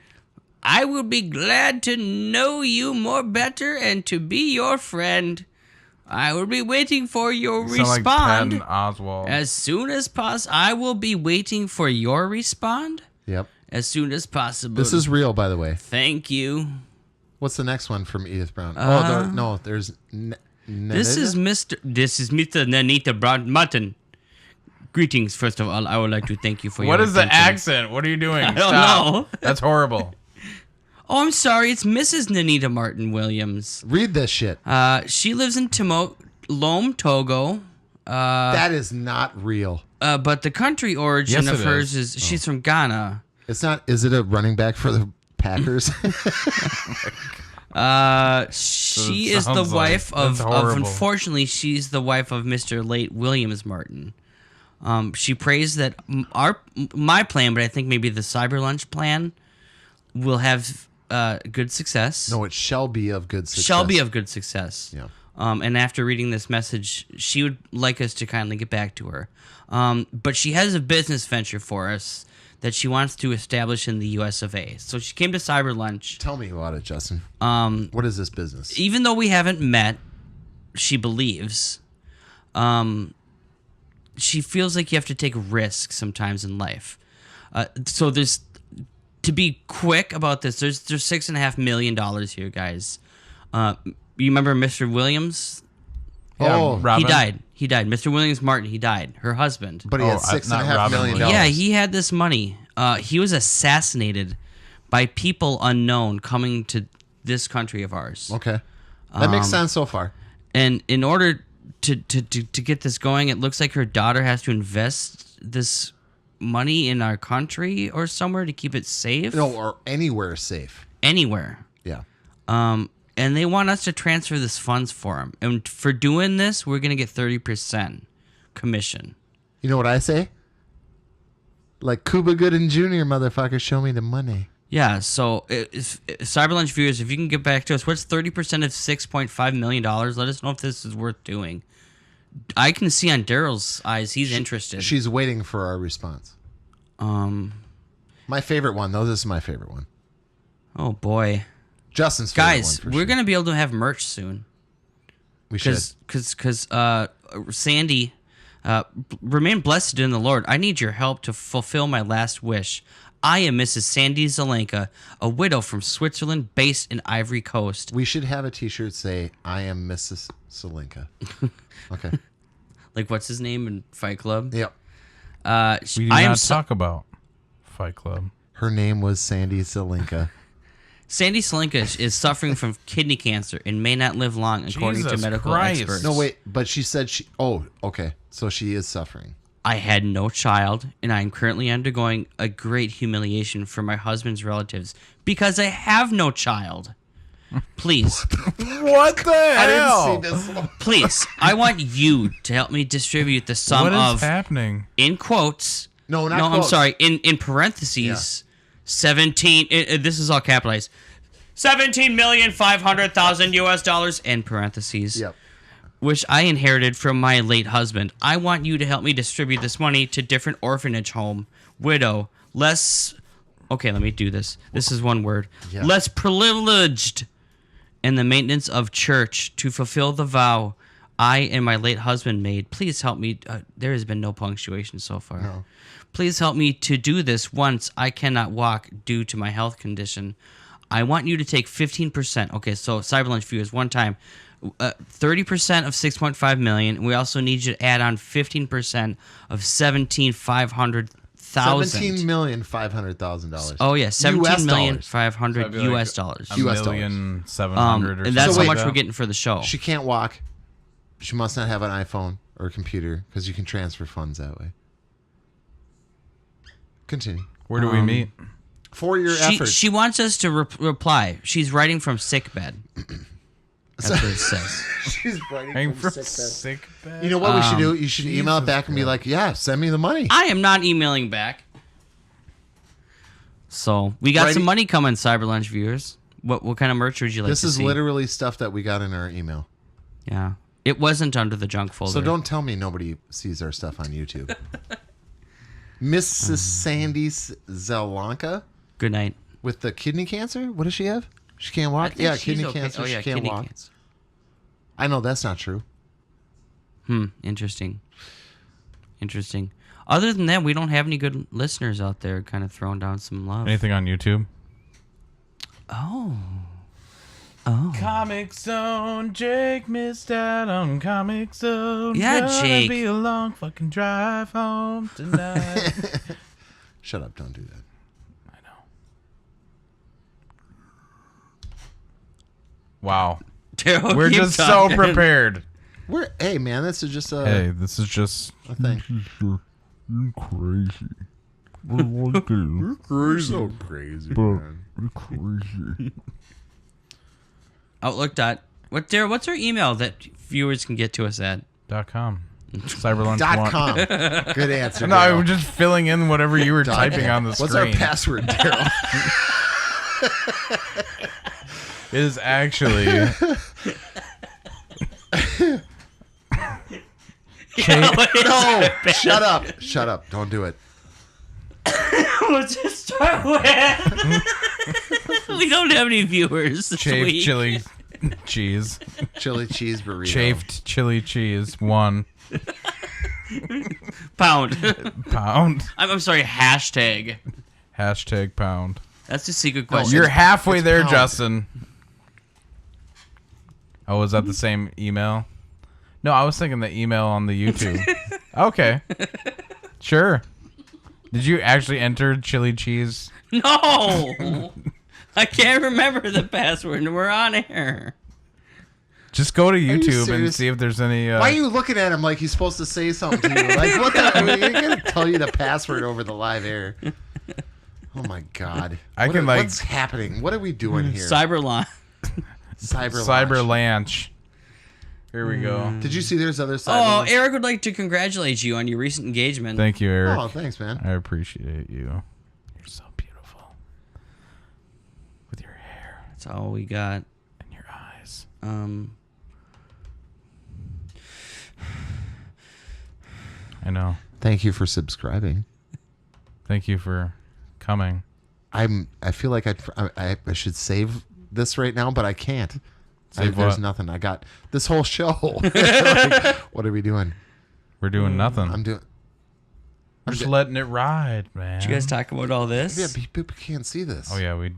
I will be glad to know you more better and to be your friend. I will be waiting for your You sound like respond Patton Oswalt. as soon as possible. I will be waiting for your respond Yep. as soon as possible. This is real, by the way. Thank you. What's the next one from Edith Brown? There's. This is Mr. Nanita Brown Mutton. Greetings, first of all. I would like to thank you for your What is the attention. accent? What are you doing? I don't know. That's horrible. Oh, I'm sorry. It's Mrs. Nanita Martin Williams. Read this shit. She lives in Lome, Togo. That is not real. But the country origin Yes, of it hers is. is she's from Ghana. It's not. Is it a running back for the Packers? She is the sounds like- wife of that's horrible. unfortunately, she's the wife of Mr. Late Williams Martin. She prays that my plan, but I think maybe the Cyber Lunch plan will have good success. No, it shall be of good success. Shall be of good success. Yeah. And after reading this message, she would like us to kindly get back to her. But she has a business venture for us that she wants to establish in the US of A. So she came to Cyber Lunch. Tell me about it, Justin. What is this business? Even though we haven't met, she believes, she feels like you have to take risks sometimes in life. So there's, to be quick about this, there's $6.5 million here, guys. You remember Mr. Williams? Oh, Robin? He died. Mr. Williams Martin, he died. Her husband. But he had not $6.5 Robin million. Williams. Yeah, he had this money. He was assassinated by people unknown coming to this country of ours. Okay, that makes sense so far. And in order to get this going, it looks like her daughter has to invest this money in our country or somewhere to keep it safe. No, or anywhere safe. Anywhere. Yeah. And they want us to transfer this funds for them. And for doing this, we're going to get 30% commission. You know what I say? Like Cuba Gooding Jr., motherfucker, show me the money. Yeah, so Cyberlunch viewers, if you can get back to us, what's 30% of $6.5 million? Let us know if this is worth doing. I can see on Daryl's eyes, he's interested. She's waiting for our response. My favorite one, though. This is my favorite one. Oh, boy. Justin's favorite Guys, one. For we're sure. going to be able to have merch soon. We should. Because Sandy, remain blessed in the Lord. I need your help to fulfill my last wish. I am Mrs. Sandy Zelenka, a widow from Switzerland based in Ivory Coast. We should have a T-shirt say, "I am Mrs. Salinka." Okay. Like, what's his name in Fight Club? Yep. We do not talk about Fight Club. Her name was Sandy Salinka. Sandy Zelenka is suffering from kidney cancer and may not live long, according to Jesus medical Christ. experts. No, wait, but she said she. Oh, okay. So she is suffering. I had no child, and I am currently undergoing a great humiliation for my husband's relatives because I have no child. Please, What the hell? this one. please, I want you to help me distribute the sum What is of, happening? in quotes. No, not No, I'm quotes. sorry. In parentheses, 17. This is all capitalized. $17,500,000 US in parentheses. Yep. Which I inherited from my late husband. I want you to help me distribute this money to different orphanage home, widow, less. Okay, let me do this. This is one word. Yeah. Less privileged, and the maintenance of church to fulfill the vow I and my late husband made. Please help me. There has been no punctuation so far. No. Please help me to do this once I cannot walk due to my health condition. I want you to take 15%. Okay, so Cyberlunch viewers, one time, 30% of 6.5 million. We also need you to add on 15% of 17,500,000. $17,500,000. Oh yeah, US 17,500,000 So US dollars. $1,700,000 or And that's So how wait. much we're getting for the show. She can't walk. She must not have an iPhone or a computer because you can transfer funds that way. Continue. Where do we meet? For your efforts. She wants us to reply. She's writing from sick bed. That's what it says. She's writing Hang from from sick bed. sick bed. You know what we should do? You should email it Jesus back and be like, yeah, send me the money. I am not emailing back. So we got some money coming, Cyberlunch viewers. What kind of merch would you like This to is see? literally stuff that we got in our email. Yeah. It wasn't under the junk folder. So don't tell me nobody sees our stuff on YouTube. Mrs. Sandy Zelanka Good night. with the kidney cancer? What does she have? She can't I walk? think Yeah, she's kidney okay. cancer. Oh, yeah, she can't kidney walk. cancer. I know that's not true. Interesting. Other than that, we don't have any good listeners out there kind of throwing down some love. Anything on YouTube? Oh. Comic Zone. Jake missed out on Comic Zone. Yeah, Gonna Jake. be a long fucking drive home tonight. Shut up. Don't do that. I know. Wow. Daryl, We're keep just talking. so prepared. Hey, man, this is just a, Hey, this is just a thing. Crazy. You're so crazy, man. Crazy. Outlook. Daryl, what's our email that viewers can get to us at? .com. Cyberlunch .com. Good answer. No, Daryl. I'm just filling in whatever you were typing on the screen. What's our password, Daryl? It is actually No, shut up. Shut up. Don't do it. What's it start with? We don't have any viewers this chafed week. chili cheese. Chili cheese burrito. Chafed chili cheese. 1 Pound. pound. I'm sorry, hashtag. Hashtag pound. That's the secret question. You're halfway there, pound. Justin. Oh, was that the same email? No, I was thinking the email on the YouTube. Okay. Sure. Did you actually enter chili cheese? No! I can't remember the password and we're on air. Just go to YouTube and serious? see if there's any... Why are you looking at him like he's supposed to say something to you? Like, what the? We're going to tell you the password over the live air. Oh, my God. What's happening? What are we doing here? Cyberlon. Cyberlanch. Here we go. Did you see there's other Oh, Cyberlunch? Eric would like to congratulate you on your recent engagement. Thank you, Eric. Oh, thanks, man. I appreciate you. You're so beautiful. With your hair That's all we got. and your eyes. I know. Thank you for subscribing. Thank you for coming. I feel like I should save this right now, but I can't. Save There's what? nothing. I got this whole show. Like, what are we doing? We're doing nothing. I'm doing. We're just letting it ride, man. Did you guys talk about all this? Yeah, people can't see this. Oh yeah, we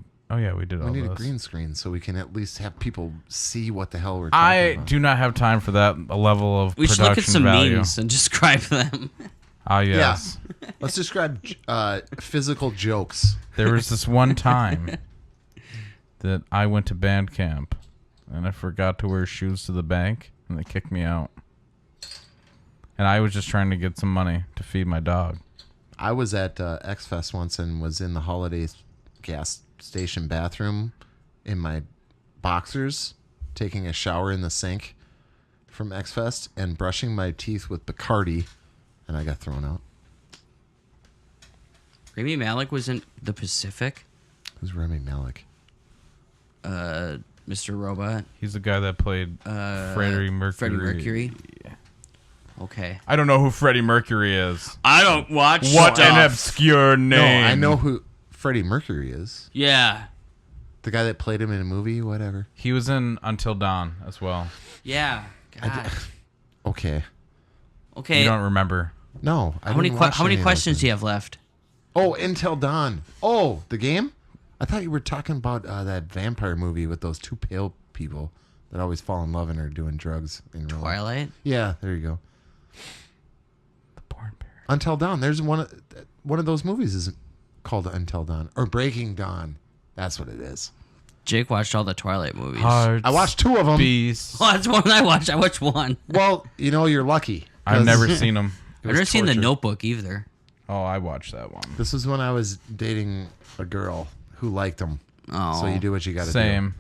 did all We need this. a green screen so we can at least have people see what the hell we're talking I about. do not have time for that level of We should production look at some value. memes and describe them. Ah, yes. Yeah. Let's describe physical jokes. There was this one time that I went to band camp and I forgot to wear shoes to the bank and they kicked me out. And I was just trying to get some money to feed my dog. I was at X Fest once and was in the Holiday gas station bathroom in my boxers, taking a shower in the sink from X Fest and brushing my teeth with Bacardi, and I got thrown out. Rami Malek was in the Pacific. Who's Rami Malek? Mr. Robot. He's the guy that played Freddie Mercury. Freddie Mercury. Okay. I don't know who Freddie Mercury is. I don't watch What stuff. an obscure name. No, I know who Freddie Mercury is. Yeah. The guy that played him in a movie, whatever. He was in Until Dawn as well. Yeah. God. Okay. Okay. You don't remember. No, I How many didn't watch how many any of those questions things. do you have left? Oh, Until Dawn. Oh, the game? I thought you were talking about that vampire movie with those two pale people that always fall in love and are doing drugs in real life. Twilight. Yeah, there you go. The Born Parent. Until Dawn. There's one of those movies is called Until Dawn or Breaking Dawn. That's what it is. Jake watched all the Twilight movies. Hearts, I watched 2 of them. Beasts. Well, that's one I watched. I watched one. Well, you're lucky. I've never seen them. I've never seen The Notebook either. Oh, I watched that one. This was when I was dating a girl who liked them. Oh. So you do what you got to do.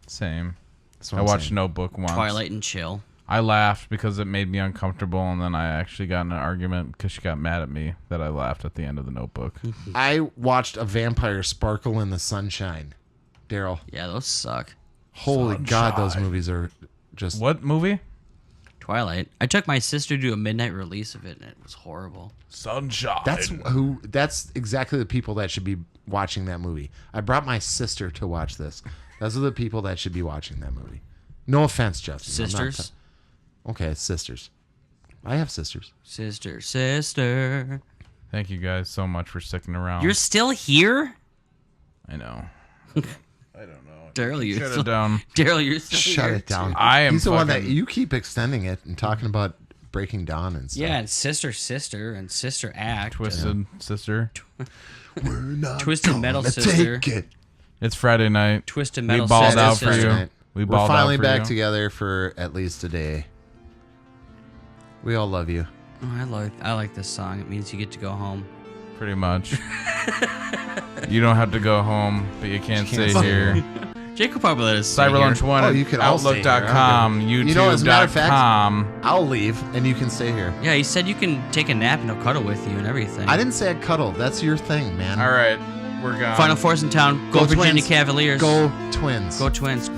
Same. That's what I I'm watched saying. Notebook once. Twilight and chill. I laughed because it made me uncomfortable, and then I actually got in an argument because she got mad at me that I laughed at the end of The Notebook. I watched a vampire sparkle in the sunshine. Daryl. Yeah, those suck. Holy God, those movies are just... What movie? Twilight. I took my sister to a midnight release of it, and it was horrible. Sunshine. That's exactly the people that should be watching that movie. I brought my sister to watch this. Those are the people that should be watching that movie. No offense, Justin. Sisters? Okay, sisters. I have sisters. Sister. Thank you guys so much for sticking around. You're still here? I know. I don't know. Daryl, you're Shut still... it down. Daryl, you're still Shut here, it down. too. I am He's the one that fucking- you keep extending it and talking about Breaking Dawn and stuff. Yeah, and sister, and sister act. Twisted Sister. We're not Twisted Metal gonna Sister. take it. It's Friday night. Twisted We Metal balled Sister. out for you. Tonight. We We're balled finally out for back you. together for at least a day. We all love you. Oh, I like this song. It means you get to go home. Pretty much. You don't have to go home, but you can't stay stay here. Jake will probably let us stay Cyberlunch1 Oh, at you can all stay here. Outlook.com, You know, as a matter of fact- YouTube.com. I'll leave and you can stay here. here. Yeah, he said you can take a nap and he'll cuddle with you and everything. I didn't say I'd cuddle. That's your thing, man. All right, we're gone. Final Four's in town. Go, Go Virginia Twins. Cavaliers. Go Twins. Go Twins.